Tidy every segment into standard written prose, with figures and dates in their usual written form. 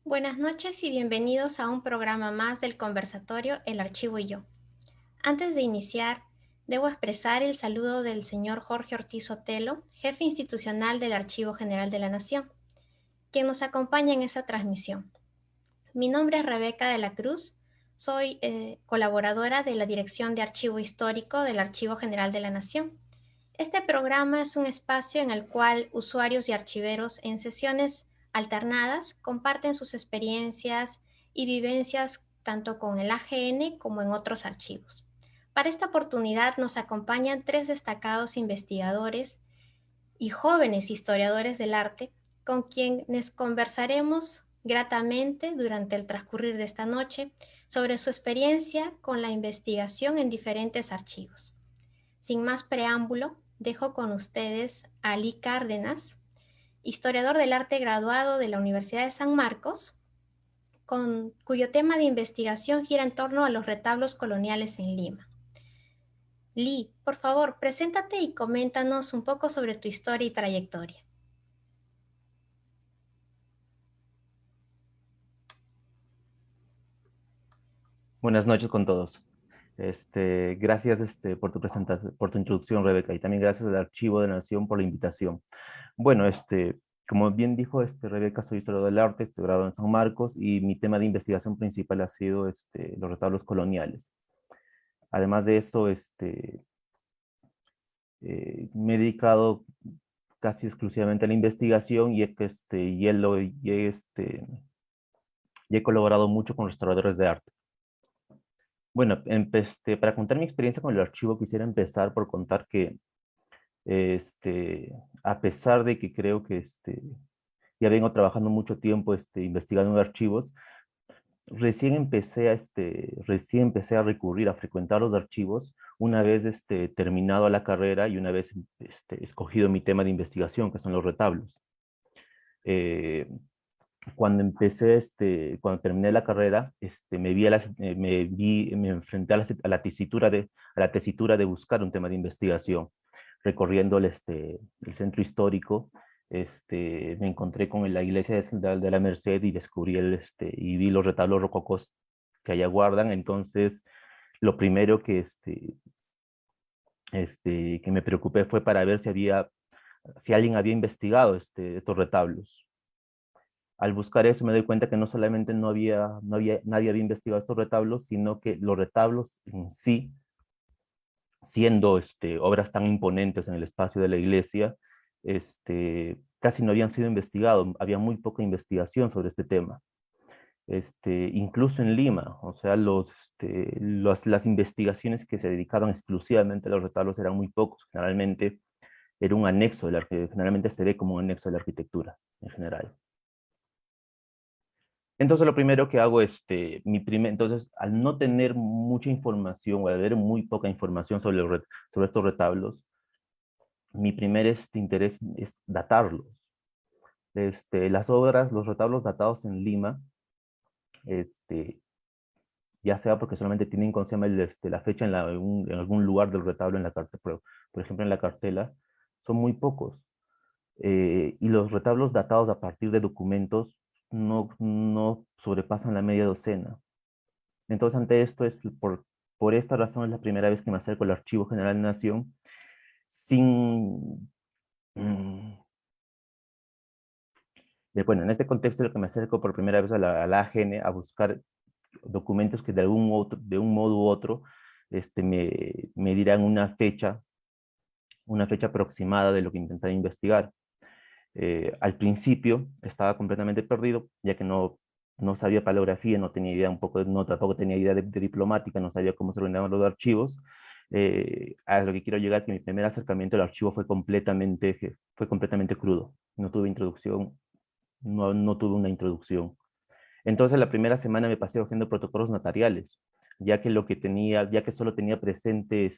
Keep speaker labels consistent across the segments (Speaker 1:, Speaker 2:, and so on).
Speaker 1: Buenas noches y bienvenidos a un programa más del conversatorio El Archivo y yo. Antes de iniciar, debo expresar el saludo del señor Jorge Ortiz Otelo, jefe institucional del Archivo General de la Nación, quien nos acompaña en esta transmisión. Mi nombre es Rebeca de la Cruz, soy colaboradora de la Dirección de Archivo Histórico del Archivo General de la Nación. Este programa es un espacio en el cual usuarios y archiveros en sesiones alternadas comparten sus experiencias y vivencias tanto con el AGN como en otros archivos. Para esta oportunidad nos acompañan tres destacados investigadores y jóvenes historiadores del arte con quienes conversaremos gratamente durante el transcurrir de esta noche sobre su experiencia con la investigación en diferentes archivos. Sin más preámbulo, dejo con ustedes a Ali Cárdenas, historiador del arte graduado de la Universidad de San Marcos, cuyo tema de investigación gira en torno a los retablos coloniales en Lima. Lee, por favor, preséntate y coméntanos un poco sobre tu historia y trayectoria.
Speaker 2: Buenas noches con todos. Gracias por tu presentación, por tu introducción, Rebeca, y también gracias al Archivo de la Nación por la invitación. Bueno, como bien dijo Rebeca, soy historiador del arte, estoy graduado en San Marcos y mi tema de investigación principal ha sido los retablos coloniales. Además de eso, me he dedicado casi exclusivamente a la investigación y he colaborado mucho con restauradores de arte. Bueno, para contar mi experiencia con el archivo, quisiera empezar por contar que, a pesar de que creo que ya vengo trabajando mucho tiempo investigando en archivos, recién empecé a recurrir a frecuentar los archivos una vez terminado la carrera y una vez escogido mi tema de investigación, que son los retablos. Eh, cuando terminé la carrera, me enfrenté a a la tesitura de buscar un tema de investigación. Recorriendo el centro histórico, me encontré con la iglesia de la Merced y descubrí y vi los retablos rococós que allá guardan. Entonces, lo primero que me preocupé fue para ver si alguien había investigado estos retablos. Al buscar eso me doy cuenta que no solamente nadie había investigado estos retablos, sino que los retablos en sí, siendo obras tan imponentes en el espacio de la iglesia, casi no habían sido investigados, había muy poca investigación sobre este tema. Incluso en Lima, o sea, las investigaciones que se dedicaban exclusivamente a los retablos eran muy pocos, generalmente era un anexo, generalmente se ve como un anexo de la arquitectura en general. Entonces lo primero que hago, entonces al no tener mucha información o al haber muy poca información sobre estos retablos, mi primer interés es datarlos. Los retablos datados en Lima, este, ya sea porque solamente tienen, ¿cómo se llama? La fecha en algún lugar del retablo en la cartela, por ejemplo en la cartela, son muy pocos. Y los retablos datados a partir de documentos no sobrepasan la media docena. Entonces, ante esto, por esta razón es la primera vez que me acerco al Archivo General de la Nación sin... mm, bueno, en este contexto es lo que me acerco por primera vez a la AGN a buscar documentos que de un modo u otro me dirán una fecha aproximada de lo que intentaba investigar. Al principio estaba completamente perdido, ya que no sabía paleografía, no tenía idea no tampoco tenía idea de diplomática, no sabía cómo se ordenaban los archivos. A lo que quiero llegar, que mi primer acercamiento al archivo fue completamente crudo. No tuve introducción, no tuve una introducción. Entonces la primera semana me pasé haciendo protocolos notariales, ya que solo tenía presente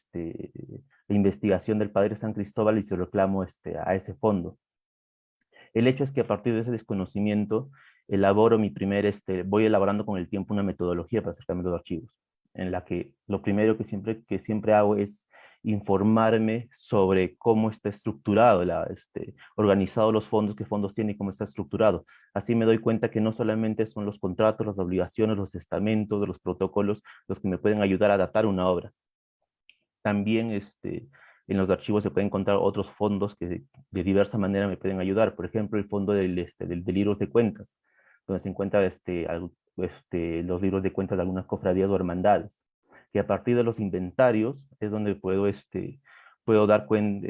Speaker 2: la investigación del padre San Cristóbal y su reclamo a ese fondo. El hecho es que a partir de ese desconocimiento, voy elaborando con el tiempo una metodología para acercarme a los archivos, en la que lo primero que siempre hago es informarme sobre cómo está estructurado, organizado los fondos, qué fondos tiene y cómo está estructurado. Así me doy cuenta que no solamente son los contratos, las obligaciones, los testamentos, los protocolos, los que me pueden ayudar a adaptar una obra. También en los archivos se pueden encontrar otros fondos que de diversa manera me pueden ayudar. Por ejemplo, el fondo de libros de cuentas, donde se encuentran los libros de cuentas de algunas cofradías o hermandades. Que a partir de los inventarios es donde puedo dar cuenta,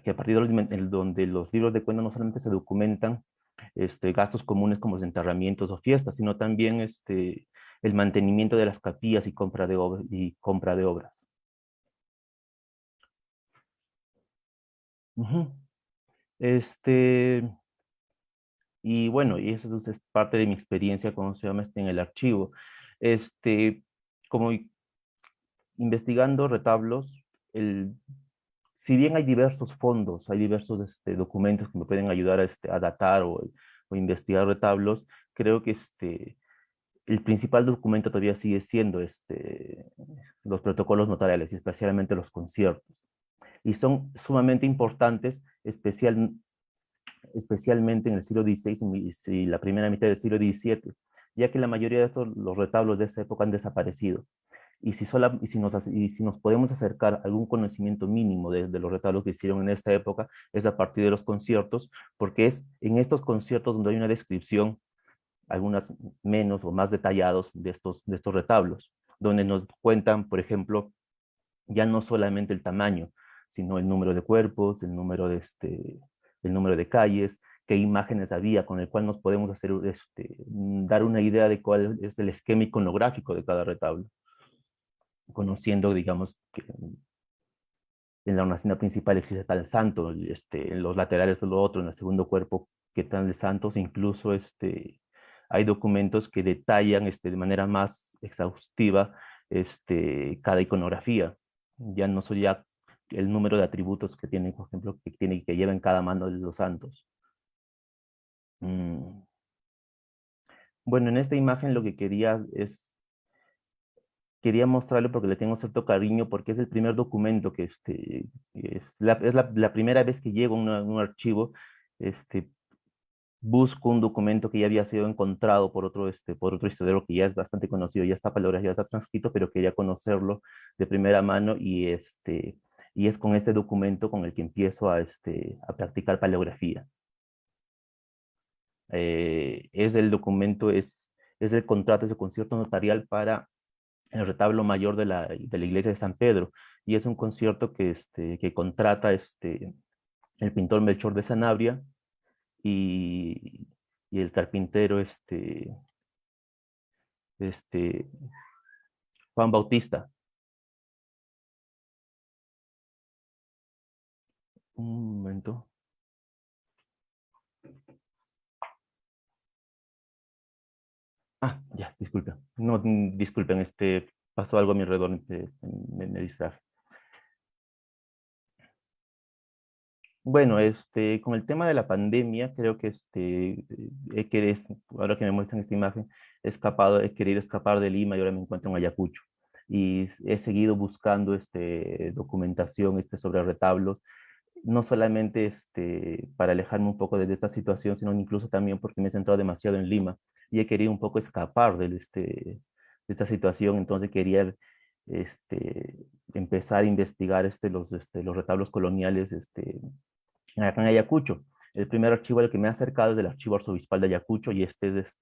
Speaker 2: que a partir de donde los libros de cuentas no solamente se documentan gastos comunes como los enterramientos o fiestas, sino también el mantenimiento de las capillas y compra de obras. Ujú. Este, y bueno, y eso es parte de mi experiencia, ¿cómo se llama? En el archivo. Este, como investigando retablos, si bien hay diversos fondos, hay diversos documentos que me pueden ayudar a datar o investigar retablos, creo que el principal documento todavía sigue siendo los protocolos notariales y especialmente los conciertos. Y son sumamente importantes, especialmente en el siglo XVI y la primera mitad del siglo XVII, ya que la mayoría de los retablos de esa época han desaparecido. Y si nos podemos acercar a algún conocimiento mínimo de los retablos que hicieron en esta época, es a partir de los conciertos, porque es en estos conciertos donde hay una descripción, algunas menos o más detallados de estos retablos, donde nos cuentan, por ejemplo, ya no solamente el tamaño, sino el número de cuerpos, el número de calles, qué imágenes había, con el cual nos podemos dar una idea de cuál es el esquema iconográfico de cada retablo, conociendo, digamos, que en la hornacina principal existe tal santo, en los laterales lo otro, en el segundo cuerpo, qué tal de santos, incluso hay documentos que detallan de manera más exhaustiva cada iconografía. Ya no soy ya el número de atributos que tiene, por ejemplo, que lleva en cada mano de los santos. Mm. Bueno, en esta imagen lo que quería mostrarle porque le tengo cierto cariño, porque es el primer documento que es la primera vez que llego a un archivo, este, busco un documento que ya había sido encontrado por otro historiador que ya es bastante conocido, ya está paleografiado, ya está transcrito, pero quería conocerlo de primera mano y es con este documento con el que empiezo a practicar paleografía. Es el documento, es el contrato, es el concierto notarial para el retablo mayor de la iglesia de San Pedro, y es un concierto que contrata el pintor Melchor de Sanabria y, y el carpintero este, Juan Bautista. Un momento. Ah, ya, disculpen. No, disculpen, pasó algo a mi alrededor, me distraje. Bueno, con el tema de la pandemia, creo que ahora que me muestran esta imagen, he querido escapar de Lima y ahora me encuentro en Ayacucho. Y he seguido buscando documentación sobre retablos, no solamente para alejarme un poco de esta situación, sino incluso también porque me he centrado demasiado en Lima y he querido un poco escapar de esta situación. Entonces quería este, empezar a investigar los retablos coloniales acá en Ayacucho. El primer archivo al que me he acercado es el Archivo Arzobispal de Ayacucho y este es,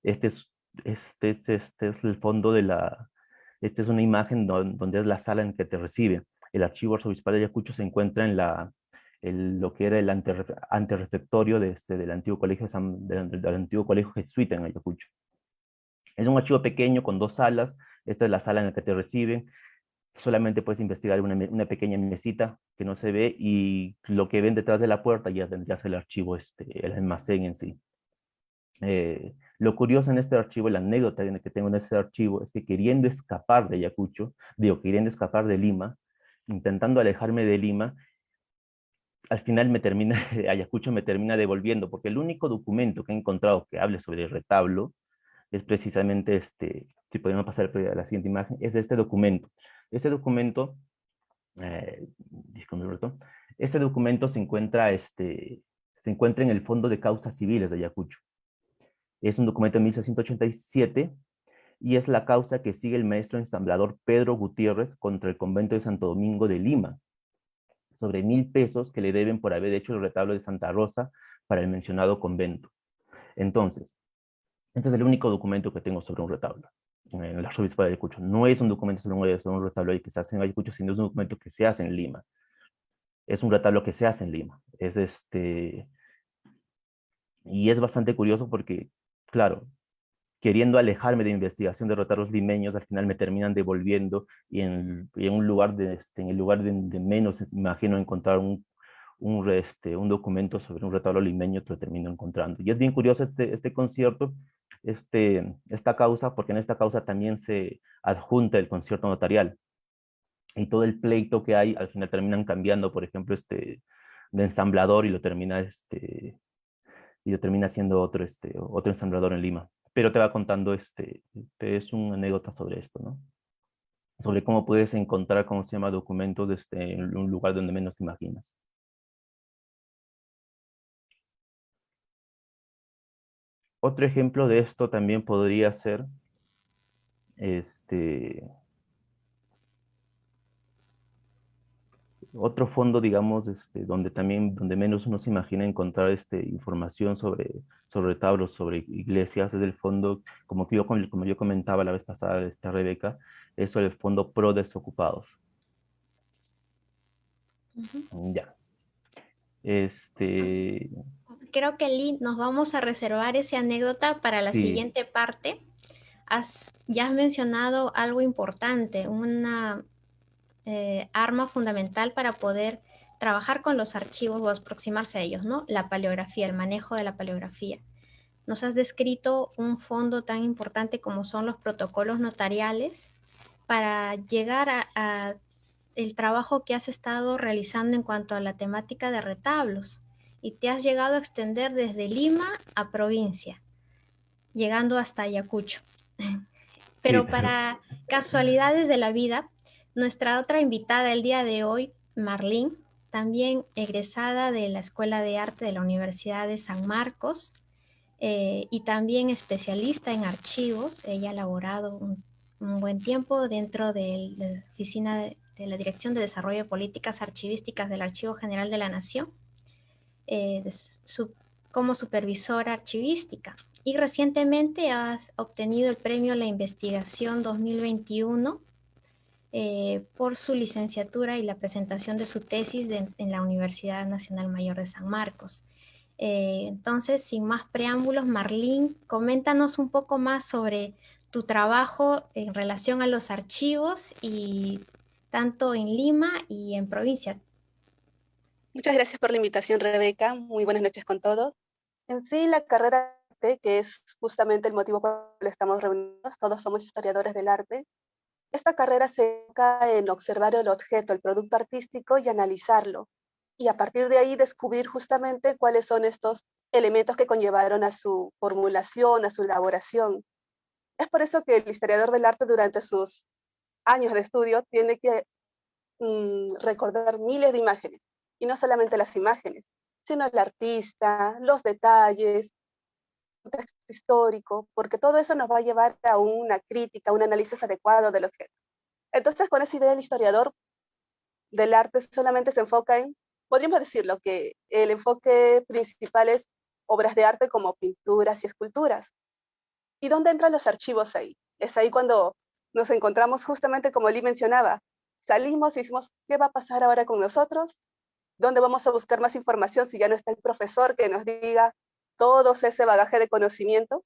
Speaker 2: este es el fondo esta es una imagen donde es la sala en que te recibe. El Archivo Arzobispal de Ayacucho se encuentra en lo que era el anterrefectorio del antiguo colegio, del antiguo colegio jesuita en Ayacucho. Es un archivo pequeño con dos salas. Esta es la sala en la que te reciben. Solamente puedes investigar una pequeña mesita que no se ve y lo que ven detrás de la puerta ya tendrías el archivo, el almacén en sí. Lo curioso en este archivo, la anécdota que tengo en este archivo es que queriendo escapar de Ayacucho, queriendo escapar de Lima, intentando alejarme de Lima, al final Ayacucho me termina devolviendo, porque el único documento que he encontrado que hable sobre el retablo es precisamente si podemos pasar a la siguiente imagen, es este documento. Este documento disculpe, Roberto. Este documento se encuentra en el Fondo de Causas Civiles de Ayacucho. Es un documento de 1687 y es la causa que sigue el maestro ensamblador Pedro Gutiérrez contra el convento de Santo Domingo de Lima, sobre 1.000 pesos que le deben por haber hecho el retablo de Santa Rosa para el mencionado convento. Entonces, este es el único documento que tengo sobre un retablo en el arzobispo de Ayacucho. No es un documento sobre un retablo que se hace en Ayacucho, sino es un documento que se hace en Lima. Es un retablo que se hace en Lima. Y es bastante curioso porque, claro, queriendo alejarme de investigación de retablos limeños, al final me terminan devolviendo y en un lugar en el lugar de menos imagino encontrar un documento sobre un retablo limeño, te lo termino encontrando. Y es bien curioso este concierto, esta causa, porque en esta causa también se adjunta el concierto notarial. Y todo el pleito que hay, al final terminan cambiando, por ejemplo, de ensamblador y lo termina siendo otro ensamblador en Lima. Pero te va contando, es una anécdota sobre esto, ¿no? Sobre cómo puedes encontrar, ¿cómo se llama?, documentos en un lugar donde menos te imaginas. Otro ejemplo de esto también podría ser, este, otro fondo, digamos, donde menos uno se imagina encontrar información sobre retablos, sobre iglesias, es el fondo, como yo comentaba la vez pasada, Rebeca, es el fondo Pro Desocupados. Ya.
Speaker 1: Creo que nos vamos a reservar esa anécdota para la
Speaker 2: Sí,
Speaker 1: siguiente parte. Ya has mencionado algo importante, una arma fundamental para poder trabajar con los archivos o aproximarse a ellos, ¿no? La paleografía, el manejo de la paleografía. Nos has descrito un fondo tan importante como son los protocolos notariales para llegar a el trabajo que has estado realizando en cuanto a la temática de retablos y te has llegado a extender desde Lima a provincia, llegando hasta Ayacucho.
Speaker 2: sí,
Speaker 1: Pero para casualidades de la vida, nuestra otra invitada el día de hoy, Marlene, también egresada de la Escuela de Arte de la Universidad de San Marcos y también especialista en archivos. Ella ha laborado un buen tiempo dentro de la oficina de la Dirección de Desarrollo de Políticas Archivísticas del Archivo General de la Nación eh, como supervisora archivística. Y recientemente has obtenido el premio a la investigación 2021 por su licenciatura y la presentación de su tesis en la Universidad Nacional Mayor de San Marcos. Entonces, sin más preámbulos, Marlene, coméntanos un poco más sobre tu trabajo en relación a los archivos y tanto en Lima y en provincia.
Speaker 3: Muchas gracias por la invitación, Rebeca. Muy buenas noches con todos. En sí, la carrera de arte, que es justamente el motivo por el que estamos reunidos, todos somos historiadores del arte. Esta carrera se enfoca en observar el objeto, el producto artístico y analizarlo. Y a partir de ahí descubrir justamente cuáles son estos elementos que conllevaron a su formulación, a su elaboración. Es por eso que el historiador del arte durante sus años de estudio tiene que recordar miles de imágenes, y no solamente las imágenes, sino el artista, los detalles, el contexto histórico, porque todo eso nos va a llevar a una crítica, un análisis adecuado del objeto. Entonces, con esa idea, el historiador del arte solamente se enfoca en, podríamos decirlo, que el enfoque principal es obras de arte como pinturas y esculturas. ¿Y dónde entran los archivos ahí? Es ahí cuando nos encontramos justamente como Lee mencionaba, salimos y decimos, ¿qué va a pasar ahora con nosotros? ¿Dónde vamos a buscar más información si ya no está el profesor que nos diga todo ese bagaje de conocimiento?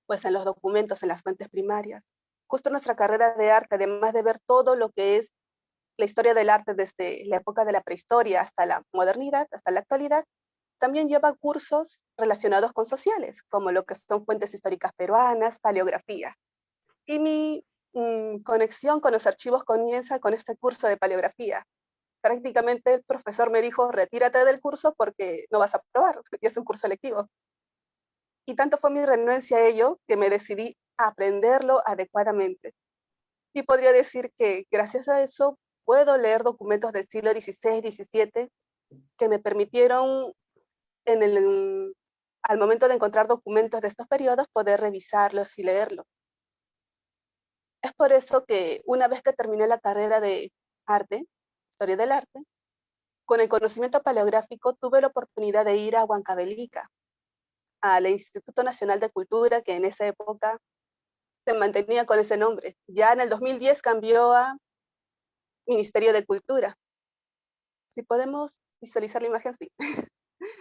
Speaker 3: Pues en los documentos, en las fuentes primarias. Justo nuestra carrera de arte, además de ver todo lo que es la historia del arte desde la época de la prehistoria hasta la modernidad, hasta la actualidad, también lleva cursos relacionados con sociales, como lo que son fuentes históricas peruanas, paleografía. Y mi conexión con los archivos comienza con este curso de paleografía. Prácticamente el profesor me dijo, retírate del curso porque no vas a aprobar, y es un curso electivo. Y tanto fue mi renuencia a ello que me decidí a aprenderlo adecuadamente. Y podría decir que gracias a eso puedo leer documentos del siglo XVI, XVII, que me permitieron al momento de encontrar documentos de estos periodos, poder revisarlos y leerlos. Es por eso que una vez que terminé la carrera de arte, historia del arte, con el conocimiento paleográfico tuve la oportunidad de ir a Huancavelica, al Instituto Nacional de Cultura, que en esa época se mantenía con ese nombre. Ya en el 2010 cambió a Ministerio de Cultura. Si podemos visualizar la imagen, sí.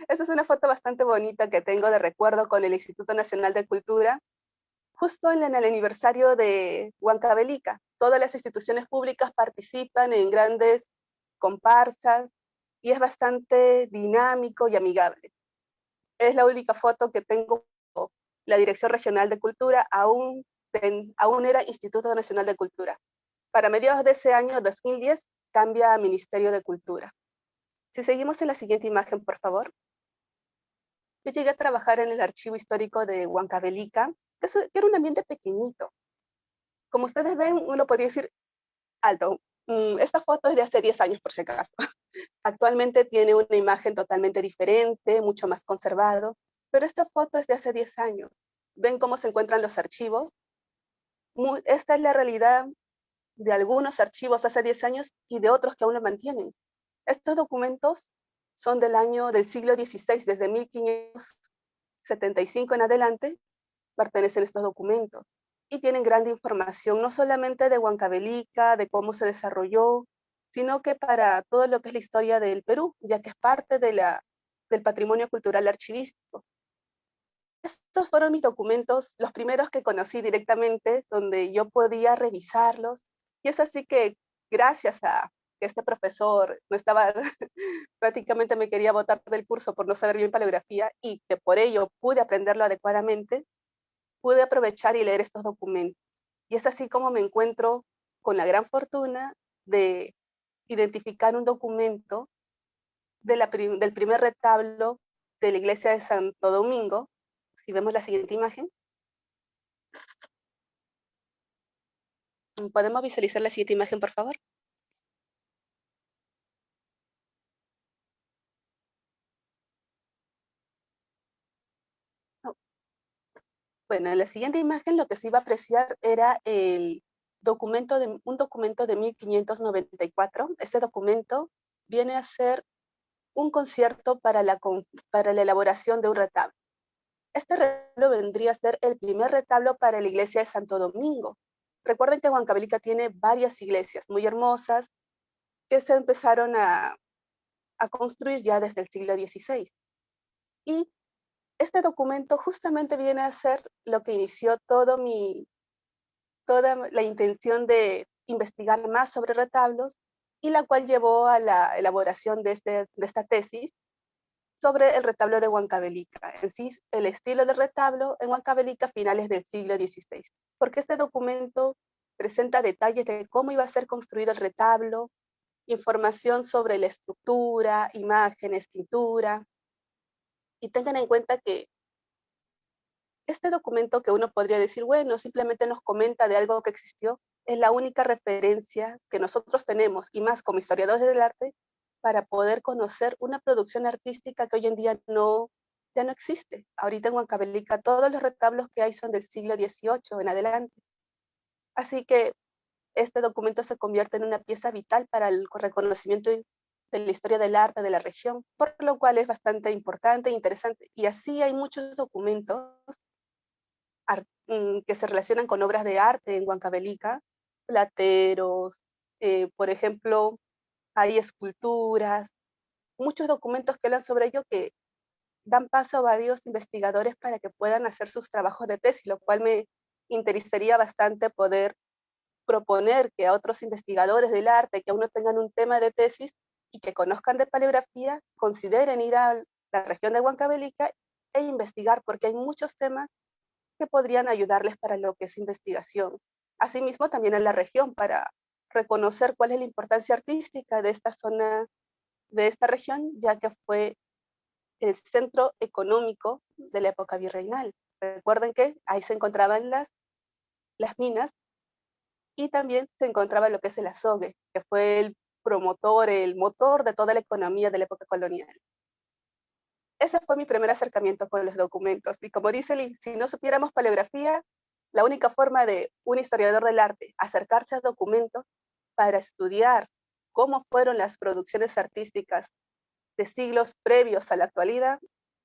Speaker 3: Esta es una foto bastante bonita que tengo de recuerdo con el Instituto Nacional de Cultura, justo en el aniversario de Huancavelica. Todas las instituciones públicas participan en grandes comparsas y es bastante dinámico y amigable. Es la única foto que tengo. La Dirección Regional de Cultura aún era Instituto Nacional de Cultura. Para mediados de ese año, 2010, cambia a Ministerio de Cultura. Si seguimos en la siguiente imagen, por favor. Yo llegué a trabajar en el archivo histórico de Huancavelica, que era un ambiente pequeñito. Como ustedes ven, uno podría decir alto. Esta foto es de hace 10 años, por si acaso. Actualmente tiene una imagen totalmente diferente, mucho más conservado, pero esta foto es de hace 10 años. ¿Ven cómo se encuentran los archivos? Esta es la realidad de algunos archivos hace 10 años y de otros que aún lo mantienen. Estos documentos son del siglo XVI, desde 1575 en adelante, pertenecen estos documentos. Y tienen gran información, no solamente de Huancavelica, de cómo se desarrolló, sino que para todo lo que es la historia del Perú, ya que es parte del patrimonio cultural archivístico. Estos fueron mis documentos, los primeros que conocí directamente, donde yo podía revisarlos. Y es así que, gracias a que este profesor no estaba, prácticamente me quería botar del curso por no saber bien paleografía, y que por ello pude aprenderlo adecuadamente, pude aprovechar y leer estos documentos. Y es así como me encuentro con la gran fortuna de identificar un documento del primer retablo de la iglesia de Santo Domingo. Si vemos la siguiente imagen. ¿Podemos visualizar la siguiente imagen, por favor? No. Bueno, en la siguiente imagen lo que se iba a apreciar era un documento de 1594. Este documento viene a ser un concierto para la elaboración de un retablo. Este retablo vendría a ser el primer retablo para la iglesia de Santo Domingo. Recuerden que Huancavelica tiene varias iglesias muy hermosas que se empezaron a construir ya desde el siglo XVI. Y este documento justamente viene a ser lo que inició toda la intención de investigar más sobre retablos, y la cual llevó a la elaboración de esta tesis sobre el retablo de Huancavelica, en sí, el estilo del retablo en Huancavelica a finales del siglo XVI, porque este documento presenta detalles de cómo iba a ser construido el retablo, información sobre la estructura, imágenes, pintura, y tengan en cuenta que este documento, que uno podría decir, bueno, simplemente nos comenta de algo que existió, es la única referencia que nosotros tenemos, y más como historiadores del arte, para poder conocer una producción artística que hoy en día ya no existe. Ahorita en Huancavelica todos los retablos que hay son del siglo XVIII en adelante. Así que este documento se convierte en una pieza vital para el reconocimiento de la historia del arte de la región, por lo cual es bastante importante e interesante. Y así hay muchos documentos que se relacionan con obras de arte en Huancavelica, plateros, por ejemplo, hay esculturas, muchos documentos que hablan sobre ello, que dan paso a varios investigadores para que puedan hacer sus trabajos de tesis, lo cual me interesaría bastante poder proponer que a otros investigadores del arte que aún no tengan un tema de tesis y que conozcan de paleografía, consideren ir a la región de Huancavelica e investigar, porque hay muchos temas que podrían ayudarles para lo que es investigación. Asimismo, también en la región, para reconocer cuál es la importancia artística de esta zona, de esta región, ya que fue el centro económico de la época virreinal. Recuerden que ahí se encontraban las minas y también se encontraba lo que es el azogue, que fue el promotor, el motor de toda la economía de la época colonial. Ese fue mi primer acercamiento con los documentos. Y como dice Lee, si no supiéramos paleografía, la única forma de un historiador del arte acercarse a documentos para estudiar cómo fueron las producciones artísticas de siglos previos a la actualidad,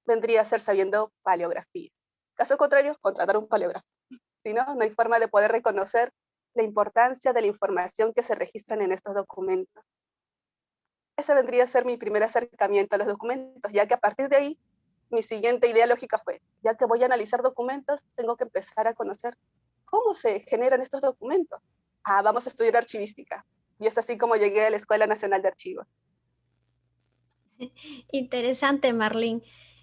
Speaker 3: vendría a ser sabiendo paleografía. Caso contrario, contratar un paleógrafo. Si no, no hay forma de poder reconocer la importancia de la información que se registran en estos documentos. Ese vendría a ser mi primer acercamiento a los documentos, ya que a partir de ahí, mi siguiente idea lógica fue, ya que voy a analizar documentos, tengo que empezar a conocer cómo se generan estos documentos. Ah, vamos a estudiar archivística. Y es así como llegué a la Escuela Nacional de Archivos.
Speaker 1: Interesante, Marlene.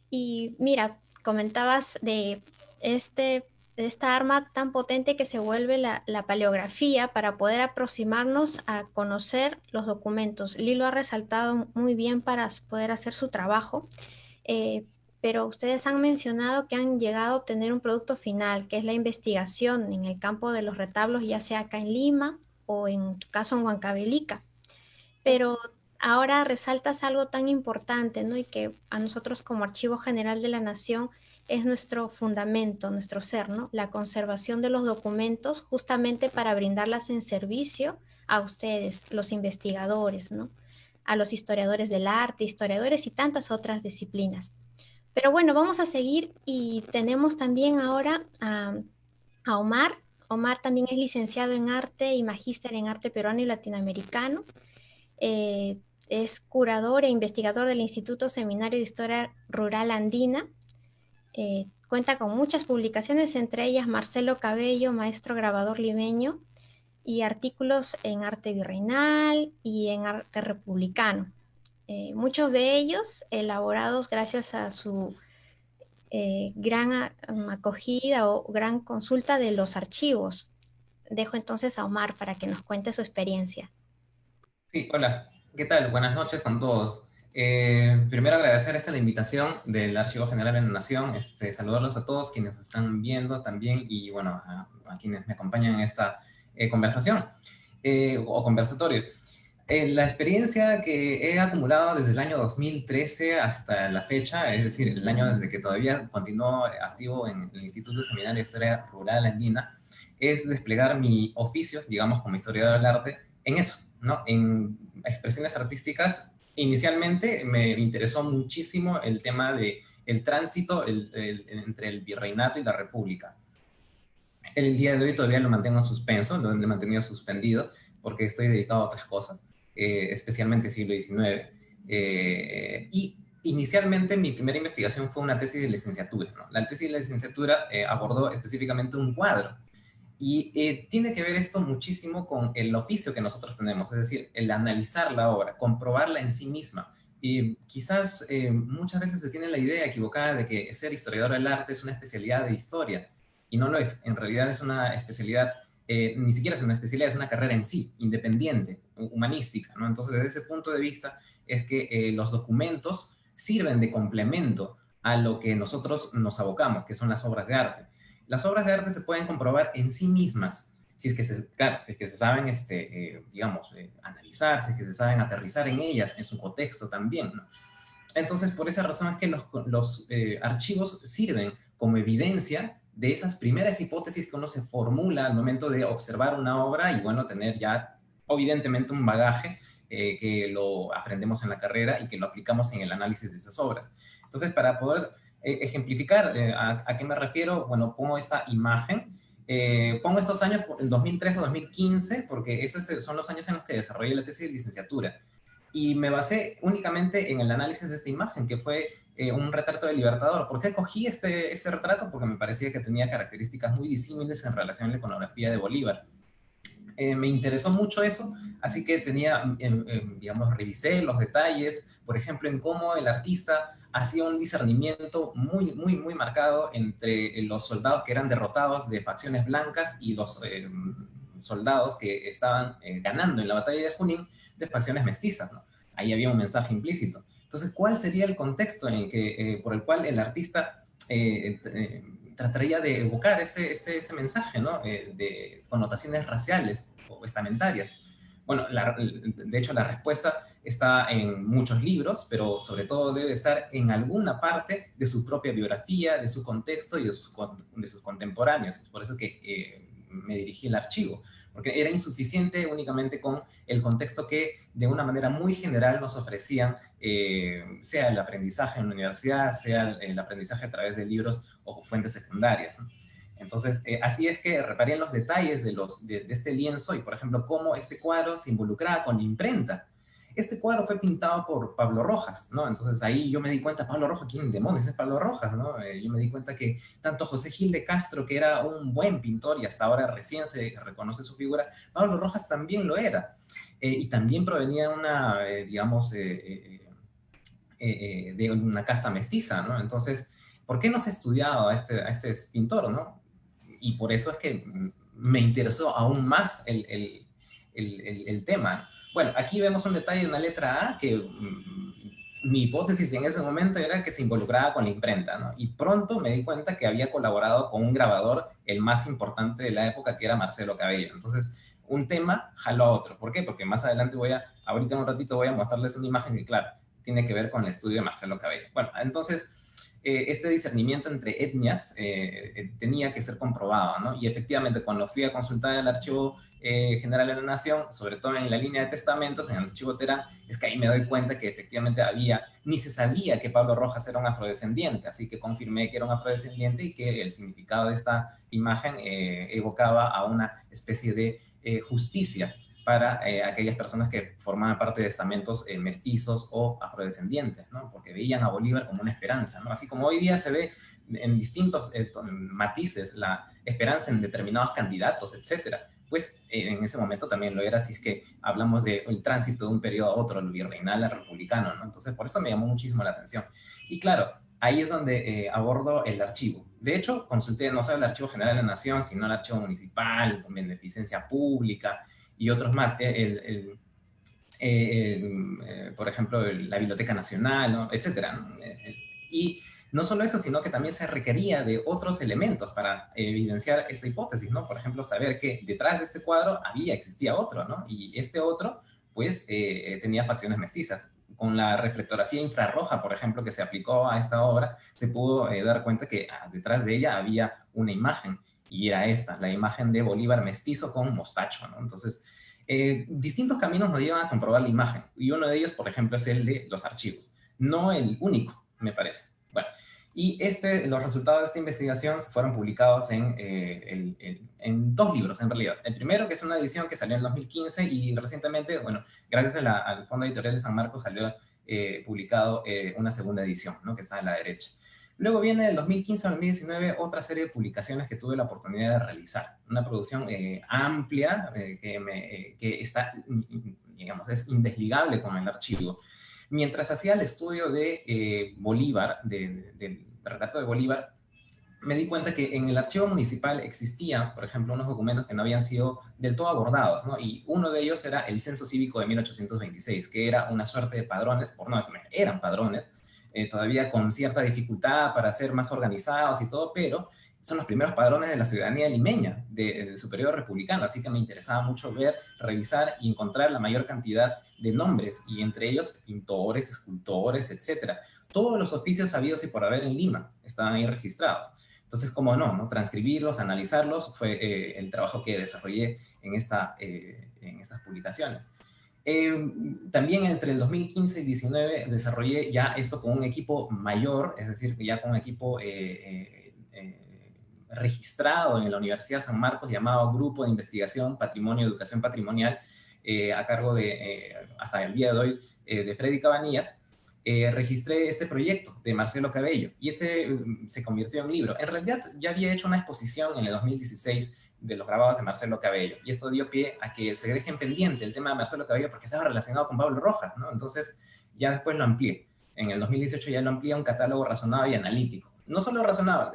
Speaker 1: Y mira, comentabas de este, de esta arma tan potente que se vuelve la paleografía para poder aproximarnos a conocer los documentos. Lilo ha resaltado muy bien para poder hacer su trabajo, pero ustedes han mencionado que han llegado a obtener un producto final, que es la investigación en el campo de los retablos, ya sea acá en Lima o en tu caso en Huancavelica. Pero ahora resaltas algo tan importante, ¿no? Y que a nosotros como Archivo General de la Nación es nuestro fundamento, nuestro ser, ¿no? La conservación de los documentos justamente para brindarlas en servicio a ustedes, los investigadores, ¿no? A los historiadores del arte, historiadores y tantas otras disciplinas. Pero bueno, vamos a seguir y tenemos también ahora a Omar. Omar también es licenciado en arte y magíster en arte peruano y latinoamericano. eh, es curador e investigador del Instituto Seminario de Historia Rural Andina. Cuenta con muchas publicaciones, entre ellas Marcelo Cabello, maestro grabador limeño, y artículos en arte virreinal y en arte republicano. Muchos de ellos elaborados gracias a su gran acogida o gran consulta de los archivos. Dejo entonces a Omar para que nos cuente su experiencia.
Speaker 4: Sí, hola, ¿qué tal? Buenas noches con todos. Primero agradecer la invitación del Archivo General de la Nación, saludarlos a todos quienes están viendo también y bueno, a quienes me acompañan en esta conversación o conversatorio. La experiencia que he acumulado desde el año 2013 hasta la fecha, es decir, el año desde que todavía continúo activo en el Instituto Seminario de Historia Rural Andina, es desplegar mi oficio, digamos, como historiador del arte, en eso, ¿no? En expresiones artísticas. Inicialmente me interesó muchísimo el tema de el tránsito entre el virreinato y la república. El día de hoy todavía lo mantengo en suspenso, lo he mantenido suspendido, porque estoy dedicado a otras cosas, especialmente siglo XIX. Y inicialmente mi primera investigación fue una tesis de licenciatura, ¿no? La tesis de licenciatura abordó específicamente un cuadro, y tiene que ver esto muchísimo con el oficio que nosotros tenemos, es decir, el analizar la obra, comprobarla en sí misma. Y quizás muchas veces se tiene la idea equivocada de que ser historiador del arte es una especialidad de historia, y no lo es. En realidad es una especialidad, ni siquiera es una especialidad, es una carrera en sí, independiente, humanística, ¿no? Entonces, desde ese punto de vista, es que los documentos sirven de complemento a lo que nosotros nos abocamos, que son las obras de arte. Las obras de arte se pueden comprobar en sí mismas, si es que se, claro, si es que se saben, digamos, analizar, si es que se saben aterrizar en ellas, en su contexto también, ¿no? Entonces, por esa razón es que los archivos sirven como evidencia de esas primeras hipótesis que uno se formula al momento de observar una obra y, bueno, tener ya, evidentemente, un bagaje que lo aprendemos en la carrera y que lo aplicamos en el análisis de esas obras. Entonces, para poder ejemplificar a qué me refiero, bueno, pongo esta imagen. Pongo estos años, el 2013 a 2015, porque esos son los años en los que desarrollé la tesis de licenciatura. Y me basé únicamente en el análisis de esta imagen, que fue un retrato del Libertador. ¿Por qué cogí este retrato? Porque me parecía que tenía características muy disímiles en relación a la iconografía de Bolívar. Me interesó mucho eso, así que digamos, revisé los detalles, por ejemplo, en cómo el artista hacía un discernimiento muy, muy, muy marcado entre los soldados que eran derrotados de facciones blancas y los soldados que estaban ganando en la batalla de Junín de facciones mestizas, ¿no? Ahí había un mensaje implícito. Entonces, ¿cuál sería el contexto por el cual el artista trataría de evocar este mensaje, ¿no? De connotaciones raciales o estamentarias. Bueno, de hecho la respuesta está en muchos libros, pero sobre todo debe estar en alguna parte de su propia biografía, de su contexto y de sus contemporáneos. Es por eso que me dirigí al archivo, porque era insuficiente únicamente con el contexto que de una manera muy general nos ofrecían, sea el aprendizaje en la universidad, sea el aprendizaje a través de libros o fuentes secundarias, ¿no? Entonces, así es que reparé en los detalles de este lienzo y, por ejemplo, cómo este cuadro se involucraba con la imprenta. Este cuadro fue pintado por Pablo Rojas, ¿no? Entonces ahí yo me di cuenta, Pablo Rojas, ¿quién demonios es Pablo Rojas, no? Yo me di cuenta que tanto José Gil de Castro, que era un buen pintor y hasta ahora recién se reconoce su figura, Pablo Rojas también lo era. Y también provenía de una, digamos, de una casta mestiza, ¿no? Entonces, ¿por qué no se ha estudiado a este pintor, no? Y por eso es que me interesó aún más el tema. Bueno, aquí vemos un detalle de una letra A que mi hipótesis en ese momento era que se involucraba con la imprenta, ¿no? Y pronto me di cuenta que había colaborado con un grabador, el más importante de la época, que era Marcelo Cabello. Entonces, un tema jaló a otro. ¿Por qué? Porque más adelante ahorita en un ratito voy a mostrarles una imagen que, claro, tiene que ver con el estudio de Marcelo Cabello. Bueno, entonces, este discernimiento entre etnias tenía que ser comprobado, ¿no? Y efectivamente, cuando fui a consultar el Archivo General de la Nación, sobre todo en la línea de testamentos, en el Archivo Terán, es que ahí me doy cuenta que efectivamente ni se sabía que Pablo Rojas era un afrodescendiente, así que confirmé que era un afrodescendiente y que el significado de esta imagen evocaba a una especie de justicia para aquellas personas que formaban parte de estamentos mestizos o afrodescendientes, ¿no? Porque veían a Bolívar como una esperanza, ¿no? Así como hoy día se ve en distintos matices la esperanza en determinados candidatos, etcétera, pues en ese momento también lo era, si es que hablamos del tránsito de un periodo a otro, el virreinal al republicano, ¿no? Entonces, por eso me llamó muchísimo la atención. Y claro, ahí es donde abordo el archivo. De hecho, consulté no solo el Archivo General de la Nación, sino el Archivo Municipal, con beneficencia pública, y otros más, por ejemplo, la Biblioteca Nacional, ¿no? Etcétera, ¿no? Y no solo eso, sino que también se requería de otros elementos para evidenciar esta hipótesis, ¿no? Por ejemplo, saber que detrás de este cuadro existía otro, ¿no? Y este otro, pues, tenía facciones mestizas. Con la reflectografía infrarroja, por ejemplo, que se aplicó a esta obra, se pudo dar cuenta que detrás de ella había una imagen, y era esta, la imagen de Bolívar mestizo con mostacho, ¿no? Entonces, distintos caminos nos llevan a comprobar la imagen, y uno de ellos, por ejemplo, es el de los archivos. No el único, me parece. Bueno, y los resultados de esta investigación fueron publicados en dos libros, en realidad. El primero, que es una edición que salió en 2015, y recientemente, bueno, gracias al Fondo Editorial de San Marcos, salió publicado una segunda edición, ¿no? Que está a la derecha. Luego viene del 2015 al 2019 otra serie de publicaciones que tuve la oportunidad de realizar. Una producción amplia que está, digamos, es indesligable con el archivo. Mientras hacía el estudio de Bolívar, del retrato de Bolívar, me di cuenta que en el archivo municipal existían, por ejemplo, unos documentos que no habían sido del todo abordados, ¿no? Y uno de ellos era el Censo Cívico de 1826, que era una suerte de padrones, por no decir, eran padrones, todavía con cierta dificultad para ser más organizados y todo, pero son los primeros padrones de la ciudadanía limeña de su periodo republicano, así que me interesaba mucho ver, revisar y encontrar la mayor cantidad de nombres, y entre ellos pintores, escultores, etcétera. Todos los oficios habidos y por haber en Lima estaban ahí registrados. Entonces, cómo no, transcribirlos, analizarlos, fue el trabajo que desarrollé en estas publicaciones. También entre el 2015 y 2019 desarrollé ya esto con un equipo mayor, es decir, ya con un equipo registrado en la Universidad San Marcos, llamado Grupo de Investigación Patrimonio y Educación Patrimonial, a cargo de, hasta el día de hoy, de Freddy Cabanillas. Registré este proyecto de Marcelo Cabello, y se convirtió en libro. En realidad ya había hecho una exposición en el 2016 de los grabados de Marcelo Cabello, y esto dio pie a que se deje en pendiente el tema de Marcelo Cabello porque estaba relacionado con Pablo Rojas, ¿no? Entonces ya después lo amplié. En el 2018 ya lo amplié a un catálogo razonado y analítico. No solo razonado,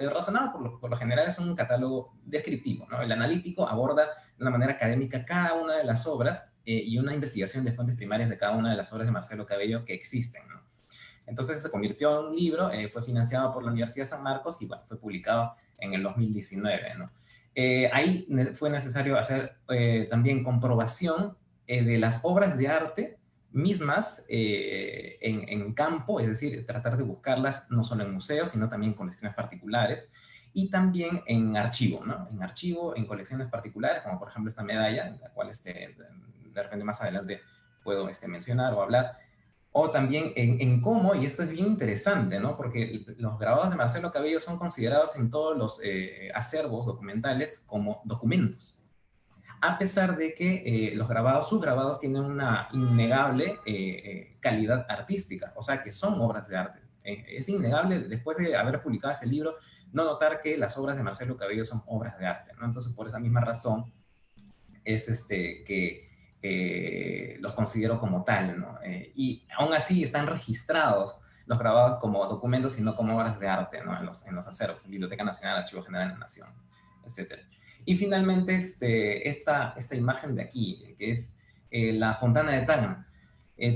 Speaker 4: por lo general es un catálogo descriptivo, ¿no? El analítico aborda de una manera académica cada una de las obras y una investigación de fuentes primarias de cada una de las obras de Marcelo Cabello que existen, ¿no? Entonces se convirtió en un libro, fue financiado por la Universidad de San Marcos y bueno, fue publicado en el 2019, ¿no? Ahí fue necesario hacer también comprobación de las obras de arte mismas en campo, es decir, tratar de buscarlas no solo en museos, sino también en colecciones particulares, y también en archivo, ¿no? En archivo, en colecciones particulares, como por ejemplo esta medalla, la cual de repente más adelante puedo mencionar o hablar, o también en cómo, y esto es bien interesante, ¿no? Porque los grabados de Marcelo Cabello son considerados en todos los acervos documentales como documentos, a pesar de que sus grabados tienen una innegable calidad artística, o sea que son obras de arte. Es innegable, después de haber publicado este libro, no notar que las obras de Marcelo Cabello son obras de arte, ¿no? Entonces, por esa misma razón, es que los considero como tal, ¿no? Y aún así están registrados los grabados como documentos y no como obras de arte, ¿no? En los acervos, Biblioteca Nacional, Archivo General de la Nación, etc. Y finalmente, esta imagen de aquí, que es la Fontana de Tacna.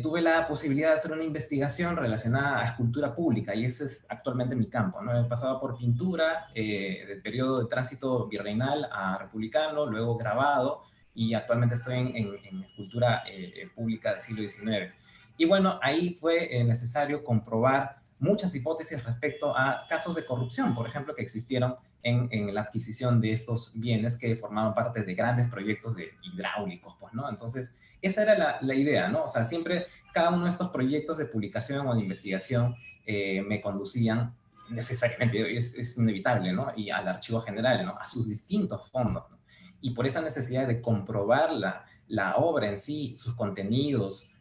Speaker 4: Tuve la posibilidad de hacer una investigación relacionada a escultura pública, y ese es actualmente mi campo, ¿no? He pasado por pintura, del periodo de tránsito virreinal a republicano, luego grabado, y actualmente estoy en escultura pública del siglo XIX. Y bueno, ahí fue necesario comprobar muchas hipótesis respecto a casos de corrupción, por ejemplo, que existieron en la adquisición de estos bienes que formaban parte de grandes proyectos hidráulicos, pues, ¿no? Entonces, esa era la idea, ¿no? O sea, siempre cada uno de estos proyectos de publicación o de investigación me conducían necesariamente, es inevitable, ¿no? Y al archivo general, ¿no? A sus distintos fondos, ¿no? Y por esa necesidad de comprobar la obra en sí, sus contenidos,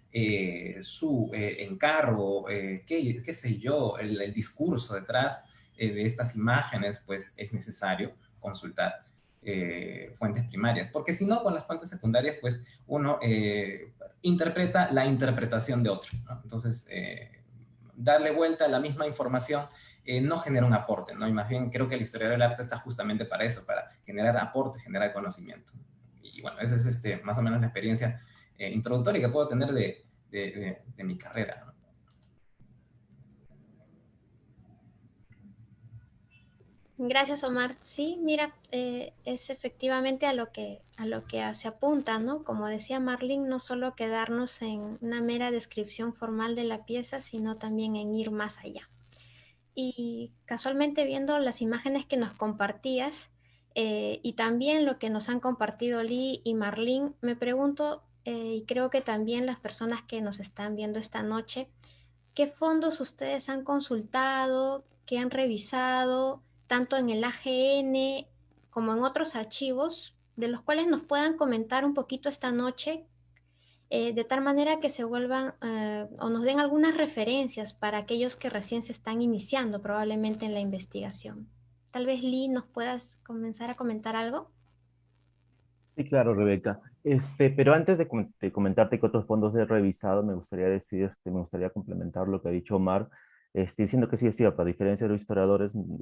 Speaker 4: su encargo, qué sé yo, el discurso detrás de estas imágenes, pues es necesario consultar fuentes primarias, porque si no, con las fuentes secundarias, pues uno interpreta la interpretación de otro, ¿no? Entonces, darle vuelta a la misma información no genera un aporte, ¿no? Y más bien creo que el historiador del arte está justamente para eso, para generar aporte, generar conocimiento. Y bueno, esa es más o menos la experiencia introductoria que puedo tener de mi carrera, ¿no?
Speaker 1: Gracias, Omar. Sí, mira, es efectivamente a lo que se apunta, ¿no? Como decía Marlene, no solo quedarnos en una mera descripción formal de la pieza, sino también en ir más allá. Y casualmente viendo las imágenes que nos compartías y también lo que nos han compartido Lee y Marlene, me pregunto, y creo que también las personas que nos están viendo esta noche, ¿qué fondos ustedes han consultado, qué han revisado, tanto en el AGN como en otros archivos, de los cuales nos puedan comentar un poquito esta noche, de tal manera que se vuelvan o nos den algunas referencias para aquellos que recién se están iniciando probablemente en la investigación? Tal vez Lee nos puedas comenzar a comentar algo.
Speaker 2: Sí, claro, Rebeca. Pero antes de comentarte qué otros fondos he revisado, me gustaría decir, me gustaría complementar lo que ha dicho Omar, diciendo que sí es cierto, a diferencia de los historiadores, en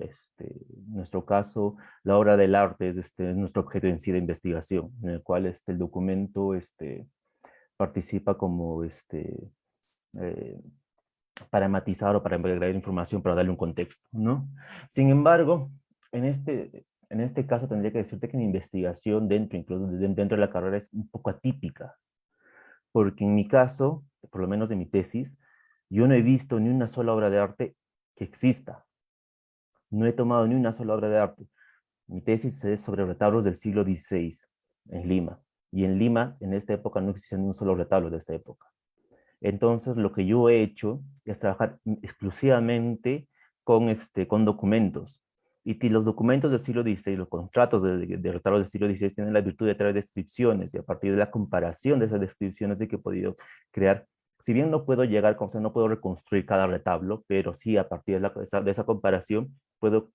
Speaker 2: nuestro caso, la obra del arte es nuestro objeto en sí de investigación, en el cual el documento participa como eh, para matizar o para agregar información, para darle un contexto, ¿no? Sin embargo, en este caso tendría que decirte que mi investigación incluso dentro de la carrera es un poco atípica, porque en mi caso, por lo menos de mi tesis, yo no he visto ni una sola obra de arte que exista. No he tomado ni una sola obra de arte. Mi tesis es sobre retablos del siglo XVI en Lima. Y en Lima, en esta época, no existía ni un solo retablo de esta época. Entonces, lo que yo he hecho es trabajar exclusivamente con documentos. Y los documentos del siglo XVI, los contratos de retablos del siglo XVI tienen la virtud de traer descripciones, y a partir de la comparación de esas descripciones de que he podido crear, si bien no puedo llegar, o sea, no puedo reconstruir cada retablo, pero sí a partir de esa comparación puedo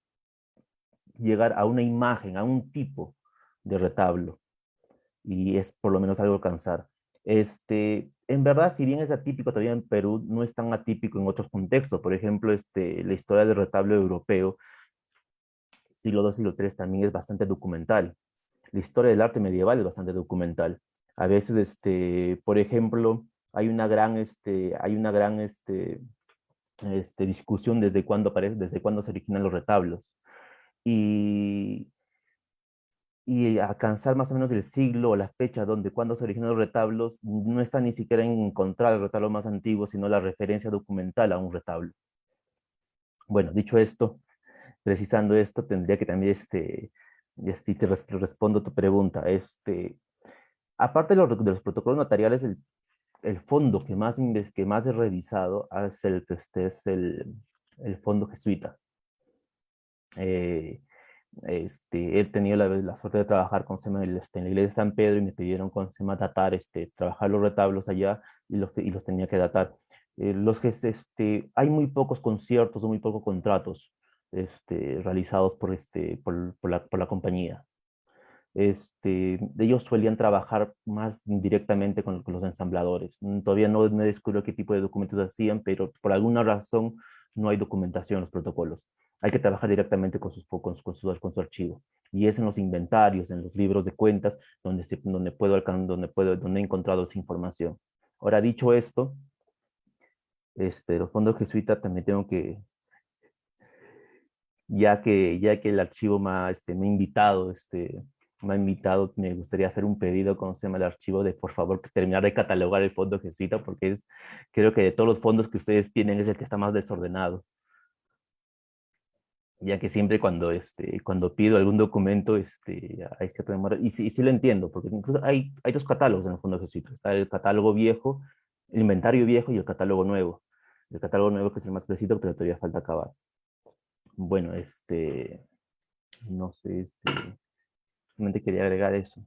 Speaker 2: llegar a una imagen, a un tipo de retablo, y es por lo menos algo alcanzar. En verdad, si bien es atípico todavía en Perú, no es tan atípico en otros contextos. Por ejemplo, la historia del retablo europeo, siglo II, siglo III, también es bastante documental. La historia del arte medieval es bastante documental. A veces, por ejemplo, hay una gran discusión desde cuándo se originan los retablos. y, y alcanzar más o menos el siglo o la fecha cuando se originan los retablos, no está ni siquiera en encontrar el retablo más antiguo, sino la referencia documental a un retablo. Bueno, dicho esto, precisando esto, tendría que también, y así respondo tu pregunta, aparte de los protocolos notariales, el fondo que más he revisado es el fondo jesuita. Eh, he tenido la suerte de trabajar en la iglesia de San Pedro y me pidieron datar, trabajar los retablos allá y los tenía que datar. Hay muy pocos conciertos o muy pocos contratos realizados por la compañía. Ellos solían trabajar más directamente con los ensambladores. Todavía no descubro qué tipo de documentos hacían, pero por alguna razón no hay documentación en los protocolos. Hay que trabajar directamente con su archivo. Y es en los inventarios, en los libros de cuentas, donde he encontrado esa información. Ahora, dicho esto, los fondos jesuitas también tengo que, ya que el archivo me ha invitado, me gustaría hacer un pedido con el archivo de, por favor, que terminar de catalogar el fondo jesuita, porque creo que de todos los fondos que ustedes tienen es el que está más desordenado, ya que siempre cuando pido algún documento, hay cierta demora, y sí lo entiendo, porque incluso hay dos catálogos en el fondo jesuita, está el catálogo viejo, el inventario viejo y el catálogo nuevo. El catálogo nuevo que es el más preciso, pero todavía falta acabar. Bueno, no sé, solamente quería agregar eso.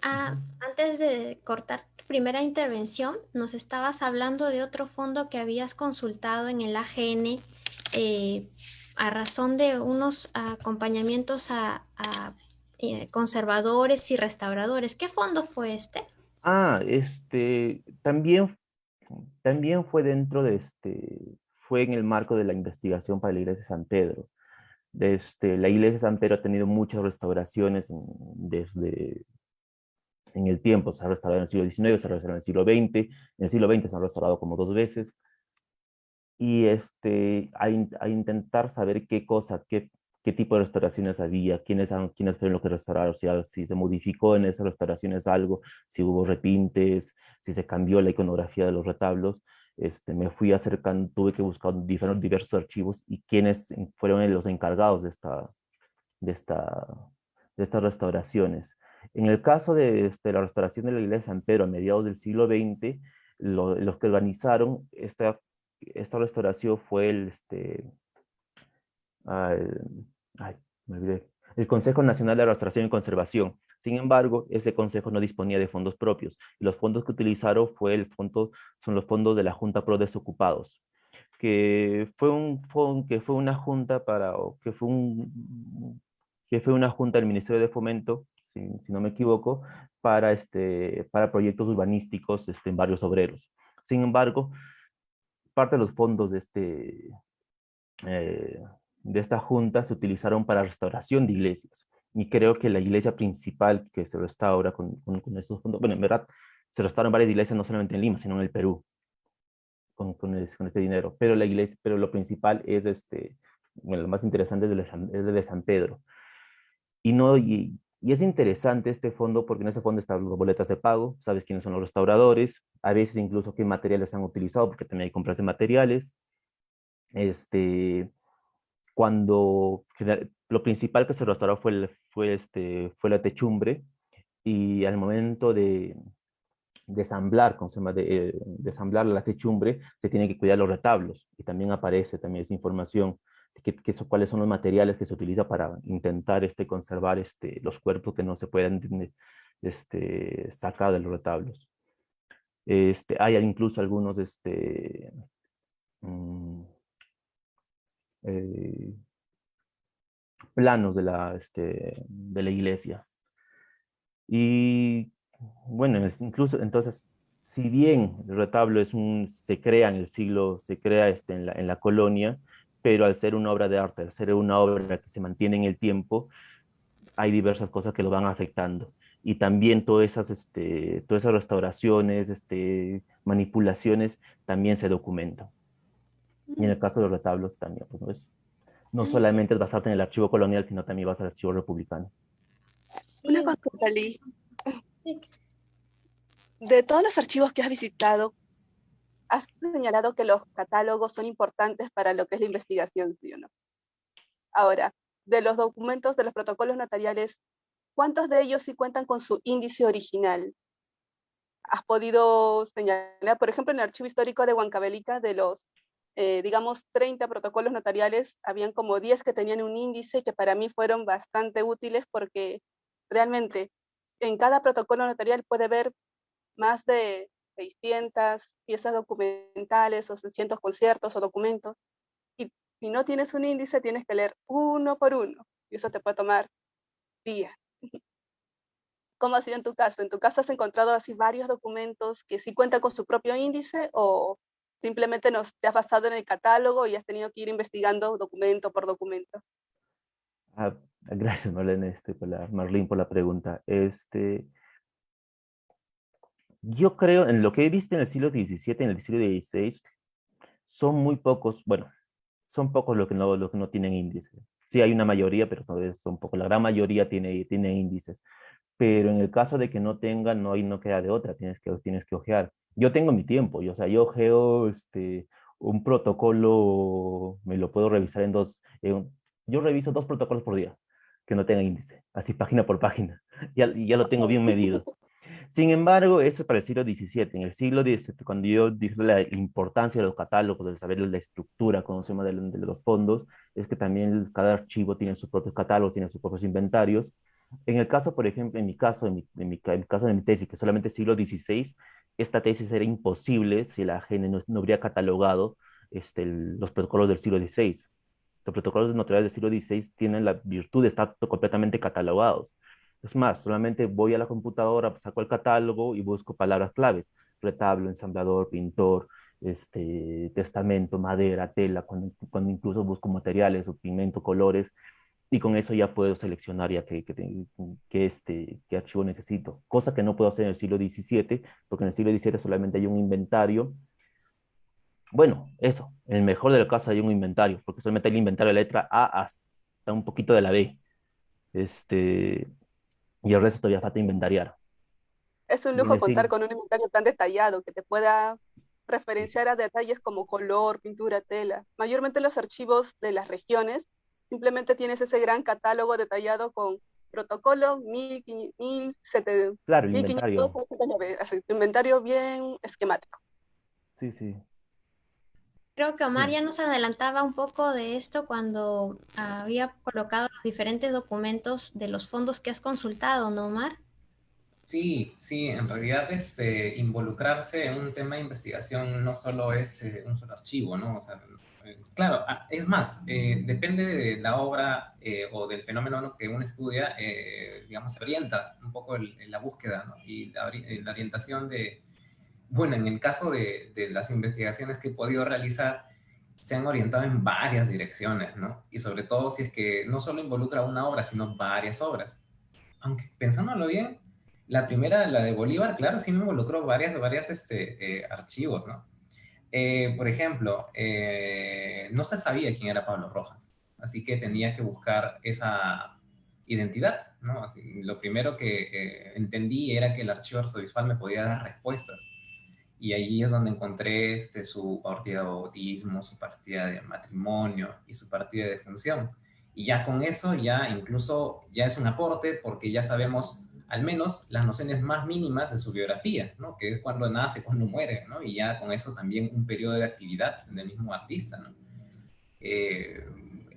Speaker 1: Antes de cortar tu primera intervención, nos estabas hablando de otro fondo que habías consultado en el AGN a razón de unos acompañamientos a conservadores y restauradores. ¿Qué fondo fue este?
Speaker 2: También fue en el marco de la investigación para la iglesia de San Pedro. La iglesia de San Pedro ha tenido muchas restauraciones desde en el tiempo. Se ha restaurado en el siglo XIX, se ha restaurado en el siglo XX. En el siglo XX se han restaurado como 2 veces. Y a intentar saber qué tipo de restauraciones había, quiénes fueron los que restauraron, si se modificó en esas restauraciones algo, si hubo repintes, si se cambió la iconografía de los retablos. Me fui acercando, tuve que buscar diversos archivos y quiénes fueron los encargados de, esta, de estas restauraciones. En el caso de la restauración de la iglesia de San Pedro a mediados del siglo XX, los que organizaron esta restauración fue ay, me olvidé, el Consejo Nacional de Restauración y Conservación. Sin embargo, ese consejo no disponía de fondos propios. Y los fondos que utilizaron son los fondos de la Junta Pro Desocupados, que fue una junta que fue una junta del Ministerio de Fomento, si no me equivoco, para proyectos urbanísticos en barrios obreros. Sin embargo, parte de los fondos eh, de esta junta se utilizaron para restauración de iglesias. Y creo que la iglesia principal que se restaura con esos fondos, bueno, en verdad, se restauran varias iglesias no solamente en Lima, sino en el Perú, con este dinero. Pero lo principal bueno, lo más interesante es el de San Pedro. Y es interesante este fondo porque en ese fondo están las boletas de pago, sabes quiénes son los restauradores, a veces incluso qué materiales han utilizado, porque también hay compras de materiales. Lo principal que se restauró fue la techumbre, y al momento de ensamblar, ¿cómo se llama? De ensamblar la techumbre, se tienen que cuidar los retablos, y también aparece también esa información de cuáles son los materiales que se utilizan para intentar conservar los cuerpos que no se pueden sacar de los retablos. Hay incluso algunos mm, eh, planos de la iglesia. Y bueno, incluso entonces, si bien el retablo se crea en la colonia, pero al ser una obra de arte, al ser una obra que se mantiene en el tiempo, hay diversas cosas que lo van afectando. Y también todas esas restauraciones, manipulaciones, también se documentan. Y en el caso de los retablos también, pues, ¿no? No
Speaker 1: Mm,
Speaker 2: solamente es basarte en el archivo colonial, sino también vas al archivo republicano.
Speaker 3: Una
Speaker 1: sí,
Speaker 3: consulta, Lee.
Speaker 1: sí.
Speaker 3: De todos los archivos que has visitado, has señalado que los catálogos son importantes para lo que es la investigación, ¿sí o no? Ahora, de los documentos de los protocolos notariales, ¿cuántos de ellos sí cuentan con su índice original? ¿Has podido señalar, por ejemplo, en el archivo histórico de Huancavelica, de los, digamos, 30 protocolos notariales, habían como 10 que tenían un índice que para mí fueron bastante útiles porque realmente en cada protocolo notarial puede haber más de 600 piezas documentales o 600 conciertos o documentos. Y si no tienes un índice, tienes que leer uno por uno. Y eso te puede tomar días. ¿Cómo ha sido en tu caso? ¿En tu caso has encontrado así varios documentos que sí cuentan con su propio índice o simplemente te has basado en el catálogo y has tenido que ir investigando documento por documento?
Speaker 2: Ah, gracias, Marlene, Marlene, por la pregunta. Yo creo, en lo que he visto en el siglo XVII, en el siglo XVI, son muy pocos, bueno, son pocos los que no tienen índice. Sí hay una mayoría, pero son pocos. La gran mayoría tiene índices. Pero en el caso de que no tengan, no queda de otra, tienes que ojear. Yo tengo mi tiempo, o sea, yo ojeo un protocolo, me lo puedo revisar yo reviso 2 protocolos por día que no tengan índice, así página por página, ya lo tengo bien medido. Sin embargo, eso es para el siglo XVII. En el siglo XVII, cuando yo dije la importancia de los catálogos, de saber la estructura, conocemos de los fondos, es que también cada archivo tiene sus propios catálogos, tiene sus propios inventarios. En el caso, por ejemplo, en mi caso, en el caso de mi tesis, que solamente es siglo XVI, esta tesis era imposible si la AGN no habría catalogado los protocolos del siglo XVI. Los protocolos notariales del siglo XVI tienen la virtud de estar completamente catalogados. Es más, solamente voy a la computadora, saco el catálogo y busco palabras claves: retablo, ensamblador, pintor, testamento, madera, tela, cuando incluso busco materiales o pigmento, colores, y con eso ya puedo seleccionar ya qué archivo necesito, cosa que no puedo hacer en el siglo XVII, porque en el siglo XVII solamente hay un inventario. Bueno, eso, en el mejor de los casos hay un inventario, porque solamente hay el inventario de la letra A hasta un poquito de la B, este, y el resto todavía falta inventariar.
Speaker 3: Es un
Speaker 2: Y en
Speaker 3: lujo
Speaker 2: el
Speaker 3: contar
Speaker 2: siglo,
Speaker 3: con un inventario tan detallado que te pueda referenciar a detalles como color, pintura, tela. Mayormente los archivos de las regiones simplemente tienes ese gran catálogo detallado con protocolo 1500,
Speaker 2: claro, el
Speaker 3: 1500,
Speaker 2: inventario,
Speaker 3: así, tu inventario bien esquemático.
Speaker 2: sí, sí,
Speaker 1: Creo que Omar
Speaker 2: sí.
Speaker 1: ya nos adelantaba un poco de esto cuando había colocado los diferentes documentos de los fondos que has consultado, ¿no, Omar?
Speaker 4: Sí, sí, en realidad involucrarse en un tema de investigación no solo es un solo archivo, ¿no? O sea, claro, es más, depende de la obra o del fenómeno, ¿no?, que uno estudia, digamos, se orienta un poco en la búsqueda, ¿no? Y la orientación de, bueno, en el caso de las investigaciones que he podido realizar, se han orientado en varias direcciones, ¿no? Y sobre todo si es que no solo involucra una obra, sino varias obras. Aunque pensándolo bien, la primera, la de Bolívar, claro, sí me involucró varias archivos, ¿no? Por ejemplo, no se sabía quién era Pablo Rojas, así que tenía que buscar esa identidad, ¿no? Así, lo primero que entendí era que el archivo arzobispal me podía dar respuestas, y ahí es donde encontré su partida de bautismo, su partida de matrimonio y su partida de defunción. Y ya con eso, ya incluso ya es un aporte, porque ya sabemos al menos las nociones más mínimas de su biografía, ¿no? Que es cuando nace, cuando muere, ¿no? Y ya con eso también un periodo de actividad del mismo artista, ¿no? Eh,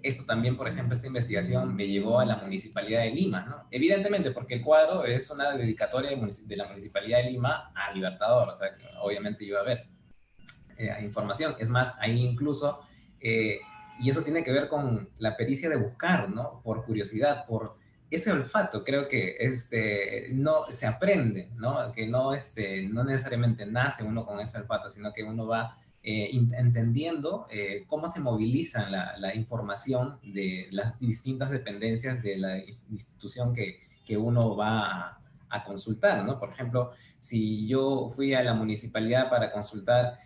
Speaker 4: Esto también, por ejemplo, esta investigación me llevó a la Municipalidad de Lima, ¿no? Evidentemente porque el cuadro es una dedicatoria de la Municipalidad de Lima a Libertador, o sea, obviamente iba a haber información. Es más, ahí incluso, y eso tiene que ver con la pericia de buscar, ¿no? Por curiosidad, por ese olfato, creo que no se aprende, ¿no? Que no, no necesariamente nace uno con ese olfato, sino que uno va entendiendo cómo se moviliza la información de las distintas dependencias de la institución que uno va a consultar, ¿no? Por ejemplo, si yo fui a la municipalidad para consultar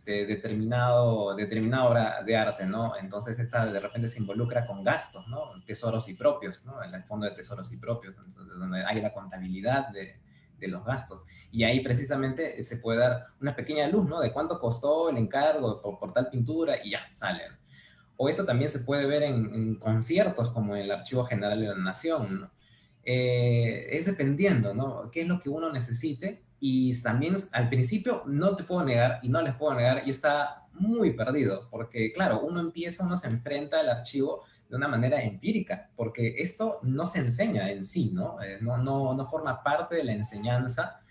Speaker 4: determinada obra de arte, ¿no? Entonces esta de repente se involucra con gastos, ¿no? Tesoros y propios, ¿no? En el fondo de tesoros y propios, entonces, donde hay la contabilidad de los gastos. Y ahí precisamente se puede dar una pequeña luz, ¿no? De cuánto costó el encargo por tal pintura y ya, sale, ¿no? O esto también se puede ver en conciertos como el Archivo General de la Nación, ¿no? Es dependiendo, ¿no? ¿Qué es lo que uno necesite? Y también al principio no te puedo negar y no les puedo negar, yo estaba muy perdido, porque claro, uno se enfrenta al archivo de una manera empírica, porque esto no se enseña en sí, ¿no? No forma parte de la enseñanza,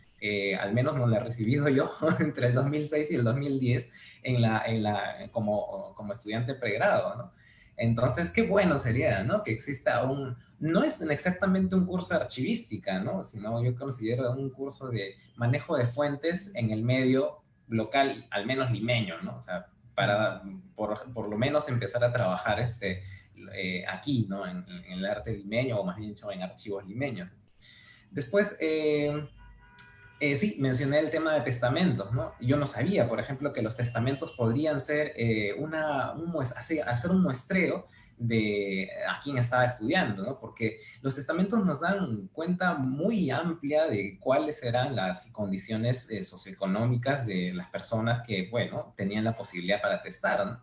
Speaker 4: al menos no la he recibido yo entre el 2006 y el 2010 como estudiante pregrado, ¿no? Entonces, qué bueno sería, ¿no? Que exista no es exactamente un curso de archivística, ¿no? Sino yo considero un curso de manejo de fuentes en el medio local, al menos limeño, ¿no? O sea, para por lo menos empezar a trabajar aquí, ¿no? En el arte limeño, o más bien dicho, en archivos limeños. Después, sí, mencioné el tema de testamentos, ¿no? Yo no sabía, por ejemplo, que los testamentos podrían ser hacer un muestreo de a quién estaba estudiando, ¿no? Porque los testamentos nos dan cuenta muy amplia de cuáles eran las condiciones socioeconómicas de las personas que, bueno, tenían la posibilidad para testar, ¿no?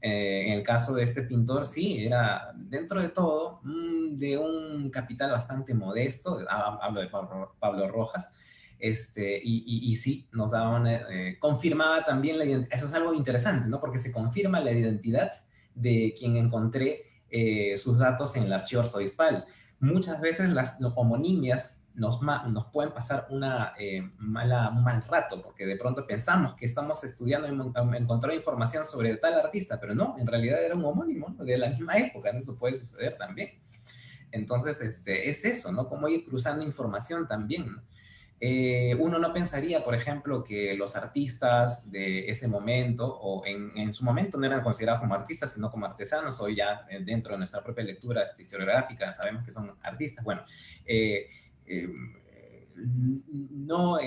Speaker 4: En el caso de este pintor, sí, era dentro de todo de un capital bastante modesto, hablo de Pablo Rojas, y sí, nos daban, confirmaba también la identidad, eso es algo interesante, ¿no? Porque se confirma la identidad de quien encontré sus datos en el archivo arzobispal. Muchas veces las homonimias nos pueden pasar un mal rato, porque de pronto pensamos que estamos estudiando y encontrar información sobre tal artista, pero no, en realidad era un homónimo, ¿no? De la misma época, ¿no? Eso puede suceder también. Entonces, es eso, ¿no? Cómo ir cruzando información también, ¿no? Uno no pensaría, por ejemplo, que los artistas de ese momento, o en su momento no eran considerados como artistas, sino como artesanos. Hoy ya dentro de nuestra propia lectura historiográfica sabemos que son artistas. Bueno, eh, no,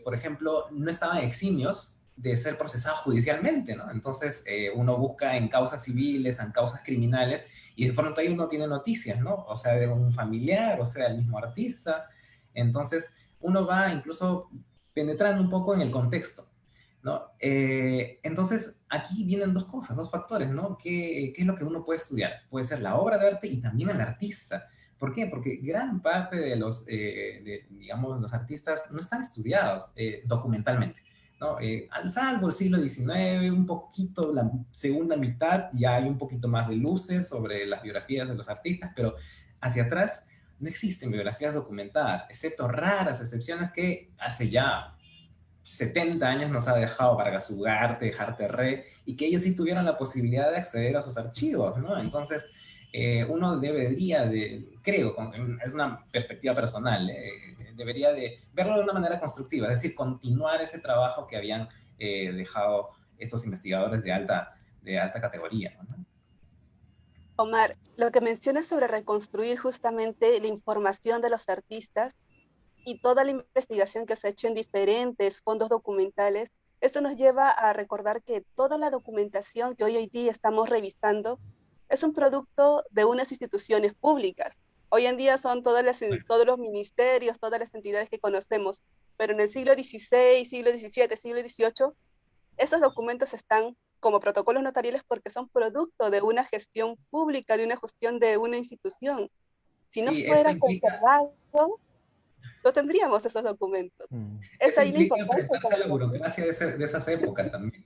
Speaker 4: por ejemplo, no estaban eximios de ser procesados judicialmente, ¿no? Entonces, uno busca en causas civiles, en causas criminales, y de pronto ahí uno tiene noticias, ¿no? O sea, de un familiar, o sea, del mismo artista. Entonces, uno va incluso penetrando un poco en el contexto, ¿no? Entonces, aquí vienen dos cosas, dos factores, ¿no? ¿Qué es lo que uno puede estudiar? Puede ser la obra de arte y también el artista. ¿Por qué? Porque gran parte de digamos, los artistas no están estudiados documentalmente, ¿no? Al salvo el siglo XIX, un poquito la segunda mitad, ya hay un poquito más de luces sobre las biografías de los artistas, pero hacia atrás no existen biografías documentadas, excepto raras excepciones que hace ya 70 años nos ha dejado Vargas Ugarte, Jarterré, y que ellos sí tuvieron la posibilidad de acceder a sus archivos, ¿no? Entonces, uno debería creo, es una perspectiva personal, debería de verlo de una manera constructiva, es decir, continuar ese trabajo que habían dejado estos investigadores de alta categoría, ¿no?
Speaker 3: Omar, lo que mencionas sobre reconstruir justamente la información de los artistas y toda la investigación que se ha hecho en diferentes fondos documentales, eso nos lleva a recordar que toda la documentación que hoy en día estamos revisando es un producto de unas instituciones públicas. Hoy en día son todos los ministerios, todas las entidades que conocemos, pero en el siglo XVI, siglo XVII, siglo XVIII, esos documentos están como protocolos notariales porque son producto de una gestión pública, de una gestión de una institución. Si no
Speaker 4: Sí, eso
Speaker 3: fuera
Speaker 4: implica,
Speaker 3: conservado, no tendríamos esos documentos. Es ahí la importancia
Speaker 4: enfrentarse a la burocracia de esas épocas también.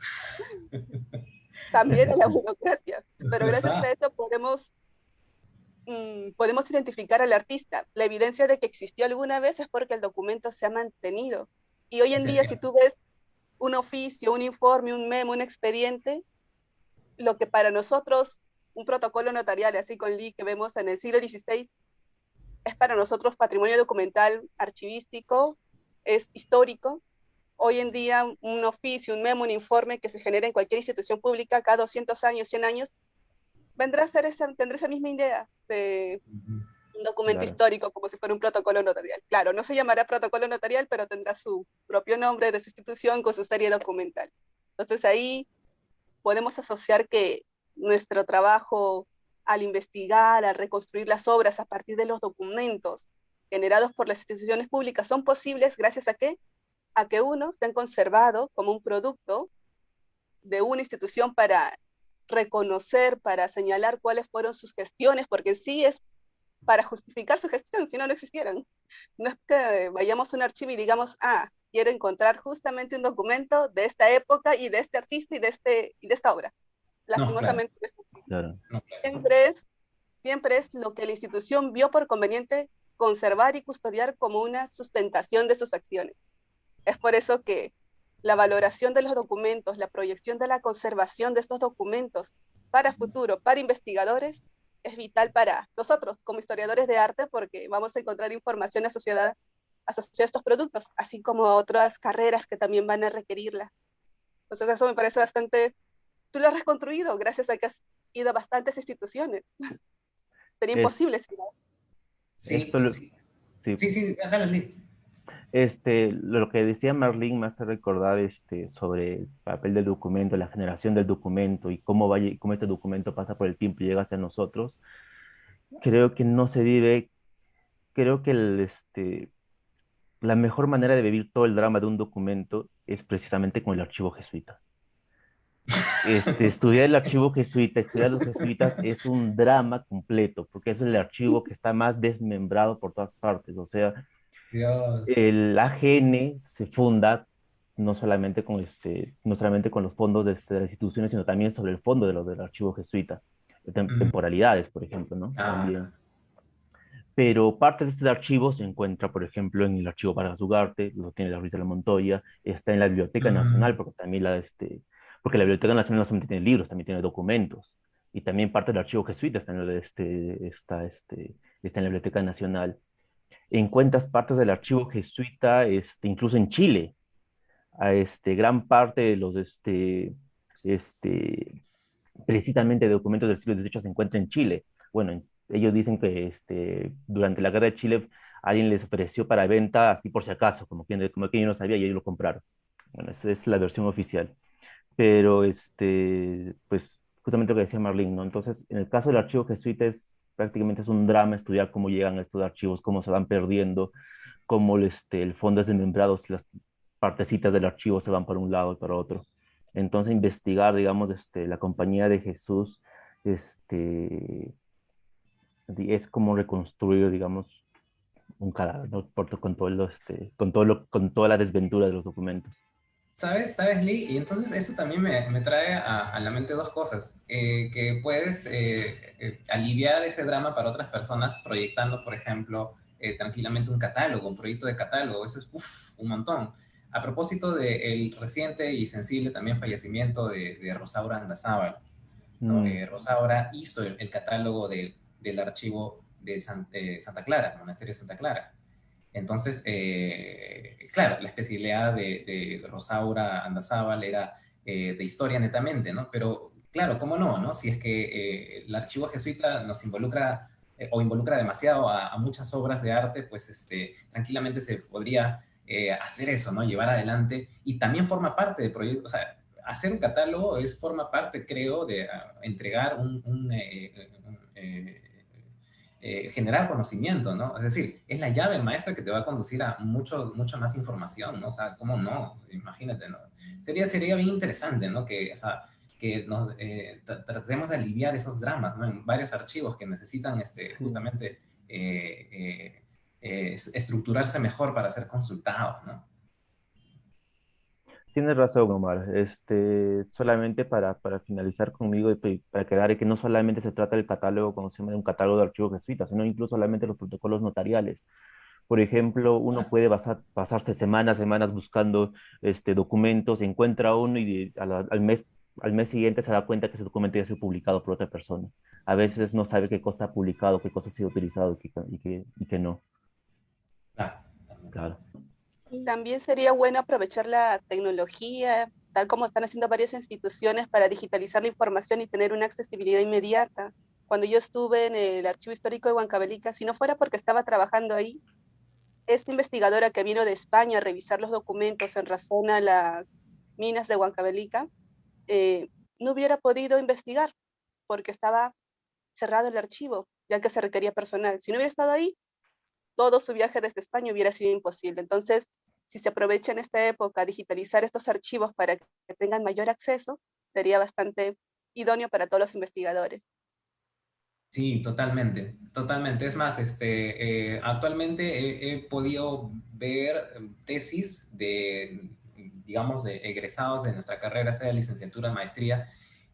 Speaker 3: también a la burocracia, pero gracias a eso podemos identificar al artista. La evidencia de que existió alguna vez es porque el documento se ha mantenido. Y hoy en
Speaker 4: Ese
Speaker 3: día, si tú ves un oficio, un informe, un memo, un expediente, lo que para nosotros un protocolo notarial, así con Lee que vemos en el siglo XVI, es para nosotros patrimonio documental, archivístico, es histórico. Hoy en día un oficio, un memo, un informe que se genera en cualquier institución pública cada 200 años, 100 años, tendrá esa misma idea de un documento
Speaker 2: claro.
Speaker 3: histórico como si fuera un protocolo notarial. Claro, no se llamará protocolo notarial, pero tendrá su propio nombre de su institución con su serie documental. Entonces ahí podemos asociar que nuestro trabajo al investigar, al reconstruir las obras a partir de los documentos generados por las instituciones públicas son posibles gracias a qué? A que uno se han conservado como un producto de una institución para reconocer, para señalar cuáles fueron sus gestiones, porque sí es para justificar su gestión, si no, no existieran. No es que vayamos a un archivo y digamos, ah, quiero encontrar justamente un documento de esta época y de este artista y de esta obra.
Speaker 4: No, claro,
Speaker 3: Lastimosamente,
Speaker 2: Claro.
Speaker 4: no, claro.
Speaker 3: siempre es lo que la institución vio por conveniente conservar y custodiar como una sustentación de sus acciones. Es por eso que la valoración de los documentos, la proyección de la conservación de estos documentos para futuro, para investigadores, es vital para nosotros como historiadores de arte porque vamos a encontrar información asociada a estos productos, así como a otras carreras que también van a requerirla. Entonces eso me parece bastante, tú lo has reconstruido gracias a que has ido a bastantes instituciones. Sería
Speaker 2: Es,
Speaker 3: imposible si no.
Speaker 2: esto,
Speaker 4: Sí, sí,
Speaker 2: sí,
Speaker 4: sí, sí, dale, dale.
Speaker 2: lo que decía Marlene me hace recordar sobre el papel del documento, la generación del documento y cómo este documento pasa por el tiempo y llega hacia nosotros. Creo que no se vive, creo que la mejor manera de vivir todo el drama de un documento es precisamente con el archivo jesuita. Estudiar el archivo jesuita, estudiar los jesuitas es un drama completo, porque es el archivo que está más desmembrado por todas partes. O sea,
Speaker 4: Dios.
Speaker 2: el AGN se funda no solamente con los fondos de las instituciones, sino también sobre el fondo del archivo jesuita.
Speaker 4: Ujú.
Speaker 2: Temporalidades, por ejemplo, ¿no?
Speaker 4: Ah,
Speaker 2: También. Pero parte de este archivo se encuentra, por ejemplo, en el archivo Vargas Ugarte, lo tiene la Ruiz de la Montoya, está en la Biblioteca Nacional,
Speaker 4: mm,
Speaker 2: porque la Biblioteca Nacional no solamente tiene libros, también tiene documentos. Y también parte del archivo jesuita está en la Biblioteca Nacional. Encuentras partes del archivo jesuita, incluso en Chile. Gran parte de este, precisamente de documentos del siglo XVIII se encuentra en Chile. Bueno, ellos dicen que durante la guerra de Chile alguien les ofreció para venta, así por si acaso, como que yo no sabía y ellos lo compraron. Bueno, esa es la versión oficial. Pero, pues, justamente lo que decía Marlene, ¿no? Entonces, en el caso del archivo jesuita prácticamente es un drama estudiar cómo llegan estos archivos, cómo se van perdiendo, cómo el fondo es desmembrado, si las partecitas del archivo se van para un lado y para otro. Entonces, investigar, digamos, la Compañía de Jesús, este, es como reconstruir, digamos, un cadáver, ¿no? Con toda la desventura de los documentos.
Speaker 4: ¿sabes, Lee? Y entonces eso también me trae a la mente dos cosas. Que puedes aliviar ese drama para otras personas proyectando, por ejemplo, tranquilamente un catálogo, un proyecto de catálogo. Eso es un montón. A propósito del reciente y sensible también fallecimiento de Rosaura Andazábal, ¿no?
Speaker 2: Mm,
Speaker 4: Rosaura hizo el catálogo del archivo de Santa Clara, el monasterio de Santa Clara. Entonces, claro, la especialidad de Rosaura Andazábal era de historia netamente, ¿no? Pero, claro, ¿cómo no, no? Si es que el archivo jesuita nos involucra o involucra demasiado a muchas obras de arte, pues tranquilamente se podría hacer eso, ¿no? Llevar adelante y también forma parte del proyecto, o sea, hacer un catálogo forma parte, creo, de entregar generar conocimiento, ¿no? Es decir, es la llave maestra que te va a conducir a mucha más información, ¿no? O sea, ¿cómo no? Imagínate, ¿no? Sería bien interesante, ¿no? Que, o sea, que nos tratemos de aliviar esos dramas, ¿no? En varios archivos que necesitan
Speaker 2: sí.
Speaker 4: justamente estructurarse mejor para ser consultados, ¿no?
Speaker 2: Tienes razón, Omar. Solamente para finalizar conmigo y para quedar que no solamente se trata del catálogo, como se llama, de un catálogo de archivos jesuitas, sino incluso solamente los protocolos notariales. Por ejemplo, uno puede pasarse semanas buscando documentos, encuentra uno y al mes siguiente se da cuenta que ese documento ya ha sido publicado por otra persona. A veces no sabe qué cosa ha publicado, qué cosa ha sido utilizado y qué no.
Speaker 4: Claro.
Speaker 2: Claro.
Speaker 1: Sí.
Speaker 3: También sería bueno aprovechar la tecnología, tal como están haciendo varias instituciones para digitalizar la información y tener una accesibilidad inmediata. cuando yo estuve en el Archivo Histórico de Huancavelica, si no fuera porque estaba trabajando ahí, esta investigadora que vino de España a revisar los documentos en razón a las minas de Huancavelica, no hubiera podido investigar porque estaba cerrado el archivo, ya que se requería personal. Si no hubiera estado ahí, todo su viaje desde España hubiera sido imposible. Entonces, si se aprovecha en esta época digitalizar estos archivos para que tengan mayor acceso, sería bastante idóneo para todos los investigadores.
Speaker 4: Sí, totalmente, totalmente. Es más, actualmente he podido ver tesis de, digamos, de egresados de nuestra carrera, sea de licenciatura, maestría,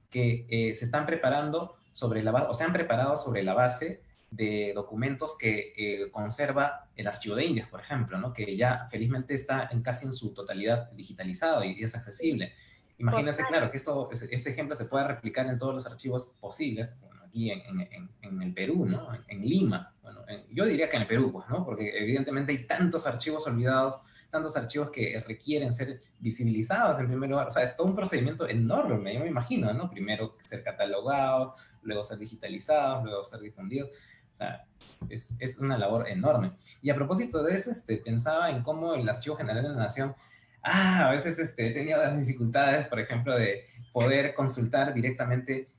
Speaker 4: que se están preparando sobre la base, o se han preparado sobre la base de documentos que conserva el Archivo de Indias, por ejemplo, ¿no? Que ya felizmente está casi en su totalidad digitalizado y es accesible. Imagínense, claro, que este ejemplo se puede replicar en todos los archivos posibles, bueno, aquí en el Perú, ¿no? En Lima. Bueno, yo diría que en el Perú, pues, ¿no? Porque evidentemente hay tantos archivos olvidados, tantos archivos que requieren ser visibilizados en primer lugar. O sea, es todo un procedimiento enorme, yo me imagino, ¿no? Primero ser catalogados, luego ser digitalizados, luego ser difundidos. O sea, es una labor enorme. Y a propósito de eso, pensaba en cómo el Archivo General de la Nación, a veces he tenido las dificultades, por ejemplo, de poder consultar directamente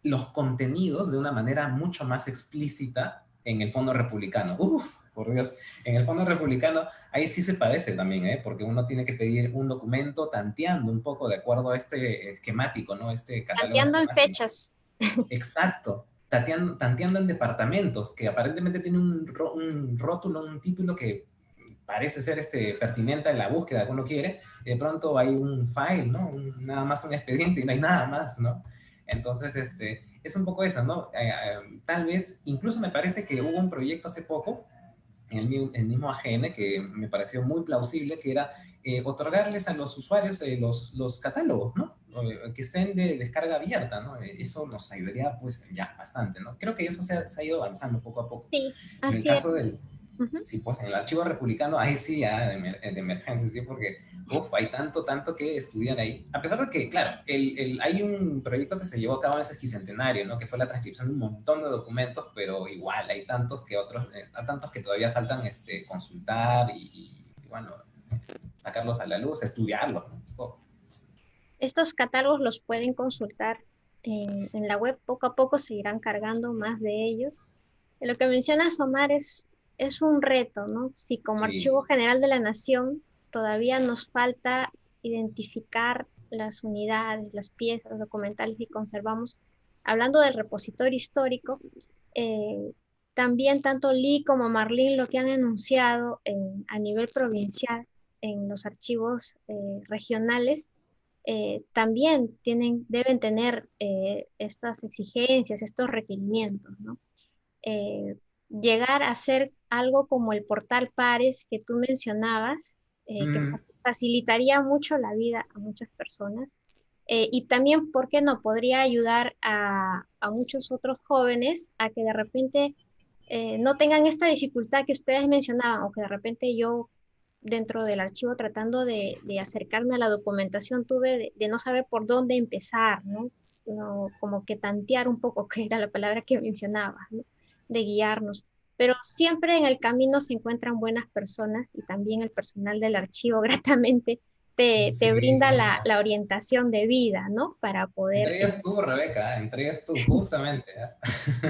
Speaker 4: los contenidos de una manera mucho más explícita en el Fondo Republicano. Uf, por Dios, en el Fondo Republicano ahí sí se padece también, ¿eh? Porque uno tiene que pedir un documento tanteando un poco de acuerdo a este esquemático, ¿no? Este catálogo
Speaker 1: Planteando en
Speaker 4: esquemático.
Speaker 1: fechas.
Speaker 4: Exacto. Tanteando en departamentos, que aparentemente tiene un rótulo, un título que parece ser pertinente en la búsqueda que uno quiere, y de pronto hay un file, ¿no? Nada más un expediente y no hay nada más, ¿no? Entonces, es un poco eso, ¿no? Tal vez, incluso me parece que hubo un proyecto hace poco, en el mismo AGN, que me pareció muy plausible, que era otorgarles a los usuarios los catálogos, ¿no? Que estén de descarga abierta, ¿no? Eso nos ayudaría, pues, ya bastante, ¿no? Creo que eso se ha ido avanzando poco a poco.
Speaker 1: Sí,
Speaker 4: En el
Speaker 1: así es.
Speaker 4: caso del, sí, pues en el archivo republicano, ahí sí, de emergencia, sí, porque uf, hay tanto que estudiar ahí. A pesar de que, claro, hay un proyecto que se llevó a cabo en ese Sesquicentenario, ¿no? Que fue la transcripción de un montón de documentos, pero igual hay tantos que otros, hay tantos que todavía faltan consultar y, bueno, sacarlos a la luz, estudiarlos, ¿no? Oh,
Speaker 1: Estos catálogos los pueden consultar en la web. Poco a poco se irán cargando más de ellos. Lo que mencionas, Omar, es un reto, ¿no? Si como
Speaker 4: sí,
Speaker 1: Archivo General de la Nación todavía nos falta identificar las unidades, las piezas documentales que conservamos, hablando del repositorio histórico, eh, también tanto Lee como Marlene lo que han enunciado a nivel provincial en los archivos regionales también deben tener estas exigencias, estos requerimientos, ¿no? eh, Llegar a hacer algo como el portal Pares que tú mencionabas, que
Speaker 4: mm,
Speaker 1: facilitaría mucho la vida a muchas personas. Y también, ¿por qué no? Podría ayudar a muchos otros jóvenes a que de repente no tengan esta dificultad que ustedes mencionaban, o que de repente yo dentro del archivo tratando de acercarme a la documentación tuve de no saber por dónde empezar, ¿no? Como que tantear un poco, que era la palabra que mencionabas, ¿no? De guiarnos. Pero siempre en el camino se encuentran buenas personas y también el personal del archivo gratamente te
Speaker 4: sí,
Speaker 1: brinda
Speaker 4: cómo no.
Speaker 1: la orientación de vida, ¿no? Para poder,
Speaker 4: Entre ellas tú, Rebeca, entre ellas tú, justamente.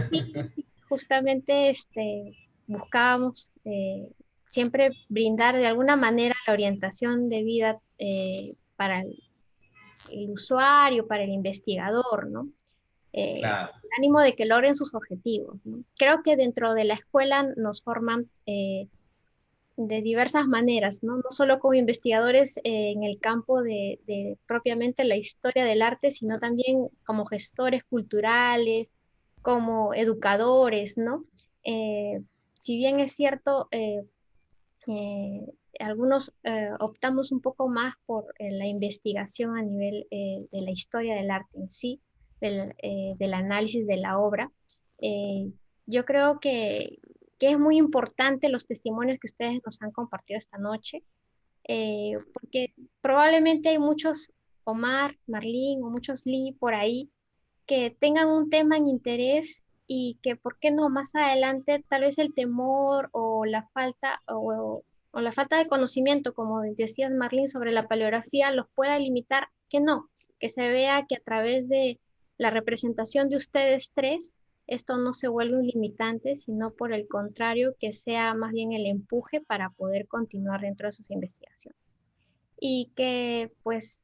Speaker 1: sí, sí, justamente buscábamos siempre brindar de alguna manera la orientación de vida para el usuario, para el investigador, ¿no?
Speaker 4: Claro.
Speaker 1: Con el ánimo de que logren sus objetivos, ¿no? Creo que dentro de la escuela nos forman de diversas maneras, ¿no? No solo como investigadores en el campo de propiamente la historia del arte, sino también como gestores culturales, como educadores, ¿no? Eh, si bien es cierto, eh, algunos optamos un poco más por la investigación a nivel de la historia del arte en sí, del análisis de la obra. Eh, yo creo que es muy importante los testimonios que ustedes nos han compartido esta noche, porque probablemente hay muchos Omar, Marlene o muchos Lee por ahí que tengan un tema en interés y que, ¿por qué no? Más adelante, tal vez el temor o la falta de conocimiento, como decías Marlene, sobre la paleografía, los pueda limitar, que no, que se vea que a través de la representación de ustedes tres, esto no se vuelve un limitante, sino por el contrario, que sea más bien el empuje para poder continuar dentro de sus investigaciones. Y que pues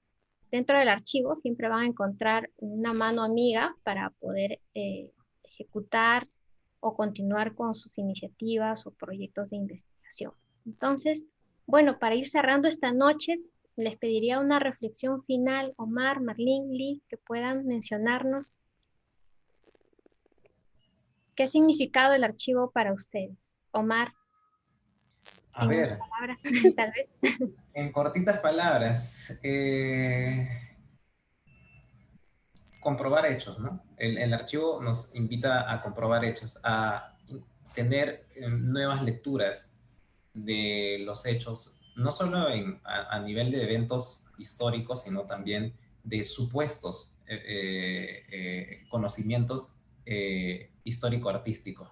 Speaker 1: dentro del archivo siempre van a encontrar una mano amiga para poder ejecutar o continuar con sus iniciativas o proyectos de investigación. Entonces, bueno, para ir cerrando esta noche, les pediría una reflexión final, Omar, Marlene, Lee, que puedan mencionarnos qué ha significado el archivo para ustedes. Omar,
Speaker 4: A
Speaker 1: en una
Speaker 4: ver,
Speaker 1: palabra, tal vez.
Speaker 4: en cortitas palabras, comprobar hechos, ¿no? El archivo nos invita a comprobar hechos, a tener nuevas lecturas de los hechos, no solo a nivel de eventos históricos, sino también de supuestos conocimientos histórico-artísticos.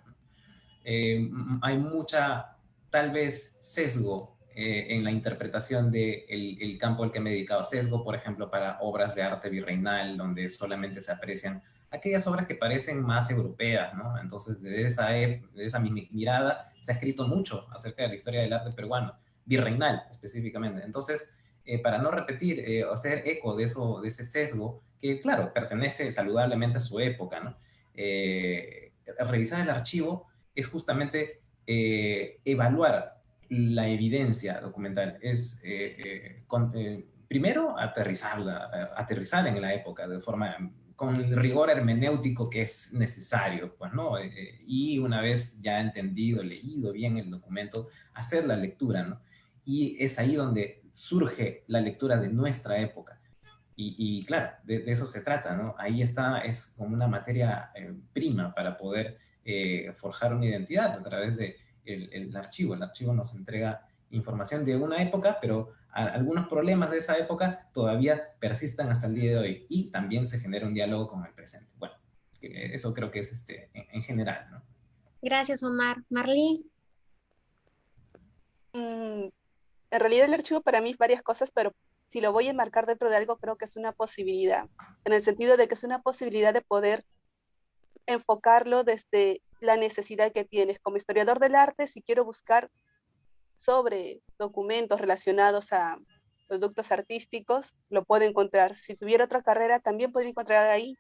Speaker 4: Hay mucha, tal vez, sesgo en la interpretación del el campo al que me he dedicado. Sesgo, por ejemplo, para obras de arte virreinal, donde solamente se aprecian aquellas obras que parecen más europeas, ¿no? Entonces, de esa mirada se ha escrito mucho acerca de la historia del arte peruano, virreinal específicamente. Entonces, para no repetir o hacer eco de ese sesgo, que claro, pertenece saludablemente a su época, ¿no? Revisar el archivo es justamente evaluar la evidencia documental, es primero aterrizar en la época de forma con el rigor hermenéutico que es necesario, pues, ¿no? Y una vez ya entendido, leído bien el documento, hacer la lectura, ¿no? Y es ahí donde surge la lectura de nuestra época. Y claro, de eso se trata, ¿no? Ahí está, es como una materia prima para poder forjar una identidad a través de el archivo. El archivo nos entrega información de una época, pero algunos problemas de esa época todavía persisten hasta el día de hoy y también se genera un diálogo con el presente. Bueno, eso creo que es en general, ¿no?
Speaker 1: Gracias, Omar. Marlene.
Speaker 3: En realidad el archivo para mí es varias cosas, pero si lo voy a enmarcar dentro de algo, creo que es una posibilidad, en el sentido de que es una posibilidad de poder enfocarlo desde la necesidad que tienes. Como historiador del arte, si quiero buscar sobre documentos relacionados a productos artísticos, lo puedo encontrar. Si tuviera otra carrera, también podría encontrar ahí,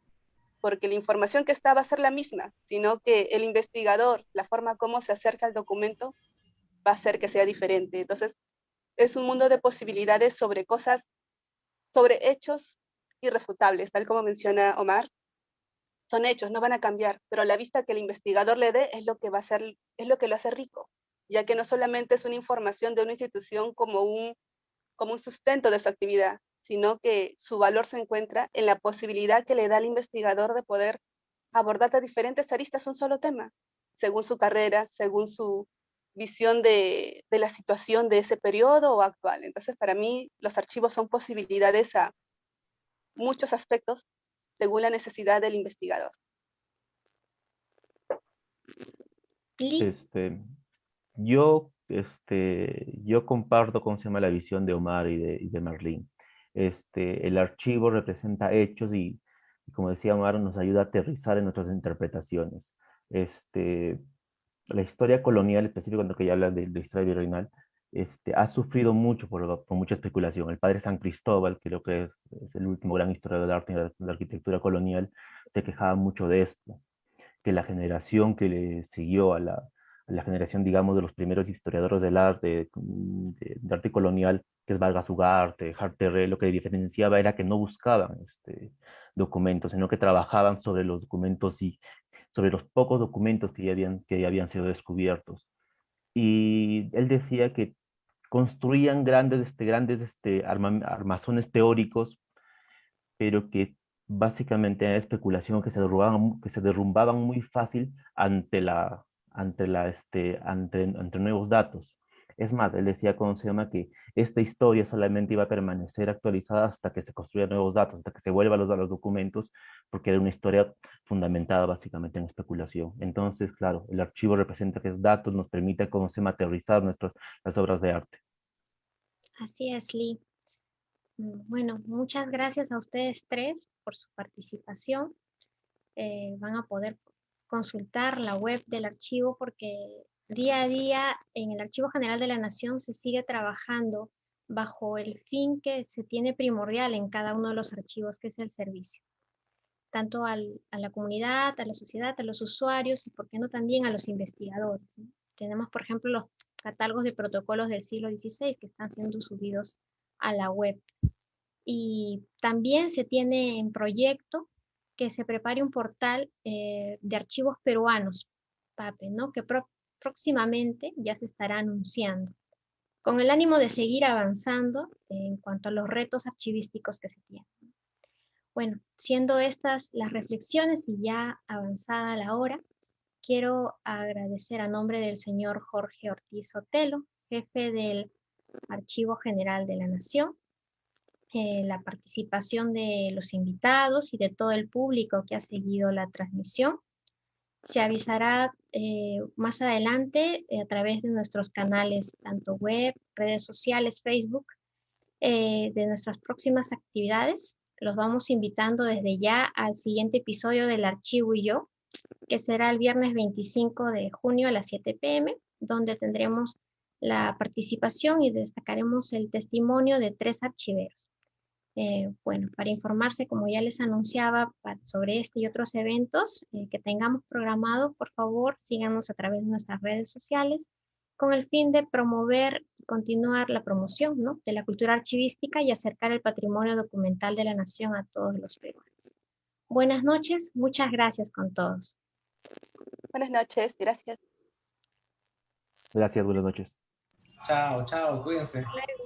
Speaker 3: porque la información que está va a ser la misma, sino que el investigador, la forma como se acerca al documento, va a hacer que sea diferente. Entonces, es un mundo de posibilidades sobre cosas, sobre hechos irrefutables, tal como menciona Omar. Son hechos, no van a cambiar, pero la vista que el investigador le dé es lo que va a ser, es lo que lo hace rico, ya que no solamente es una información de una institución como un sustento de su actividad, sino que su valor se encuentra en la posibilidad que le da al investigador de poder abordar de diferentes aristas un solo tema, según su carrera, según su visión de la situación de ese periodo o actual. Entonces, para mí, los archivos son posibilidades a muchos aspectos según la necesidad del investigador.
Speaker 1: Lee.
Speaker 2: Este, yo comparto, ¿cómo se llama?, la visión de Omar y de Marlene. El archivo representa hechos y, como decía Omar, nos ayuda a aterrizar en nuestras interpretaciones. Este, la historia colonial, específicamente cuando ya habla de la historia virreinal, ha sufrido mucho por mucha especulación. El padre San Cristóbal, que creo que es el último gran historiador de arte y de la arquitectura colonial, se quejaba mucho de esto, que la generación que le siguió a la generación, digamos, de los primeros historiadores del arte, de arte colonial, que es Vargas Ugarte, Hart Terré, lo que diferenciaba era que no buscaban documentos, sino que trabajaban sobre los documentos y sobre los pocos documentos que ya habían sido descubiertos. Y él decía que construían armazones teóricos, pero que básicamente era especulación, que se derrumbaban muy fácil ante nuevos datos. Es más, él decía, ¿cómo se llama? Que esta historia solamente iba a permanecer actualizada hasta que se construyan nuevos datos, hasta que se vuelvan los documentos, porque era una historia fundamentada básicamente en especulación. Entonces, claro, el archivo representa que es datos, nos permite, ¿cómo se llama? Aterrizar las obras de arte.
Speaker 1: Así es, Lee. Bueno, muchas gracias a ustedes tres por su participación. Van a poder consultar la web del archivo porque día a día en el Archivo General de la Nación se sigue trabajando bajo el fin que se tiene primordial en cada uno de los archivos, que es el servicio, tanto a la comunidad, a la sociedad, a los usuarios y, por qué no, también a los investigadores, ¿no? Tenemos, por ejemplo, los catálogos de protocolos del siglo XVI que están siendo subidos a la web. Y también se tiene en proyecto que se prepare un portal de archivos peruanos, PAPE, ¿no? Que próximamente ya se estará anunciando, con el ánimo de seguir avanzando en cuanto a los retos archivísticos que se tienen. Bueno, siendo estas las reflexiones y ya avanzada la hora, quiero agradecer a nombre del señor Jorge Ortiz Otelo, jefe del Archivo General de la Nación, la participación de los invitados y de todo el público que ha seguido la transmisión. Se avisará más adelante a través de nuestros canales, tanto web, redes sociales, Facebook, de nuestras próximas actividades. Los vamos invitando desde ya al siguiente episodio del Archivo y Yo, que será el viernes 25 de junio a las 7 p.m., donde tendremos la participación y destacaremos el testimonio de 3 archiveros. Bueno, para informarse, como ya les anunciaba, sobre este y otros eventos que tengamos programados, por favor, síganos a través de nuestras redes sociales con el fin de promover y continuar la promoción, ¿no?, de la cultura archivística y acercar el patrimonio documental de la nación a todos los peruanos. Buenas noches, muchas gracias con todos.
Speaker 3: Buenas noches, gracias.
Speaker 2: Gracias, buenas noches.
Speaker 4: Chao, chao, cuídense.
Speaker 1: Hasta luego.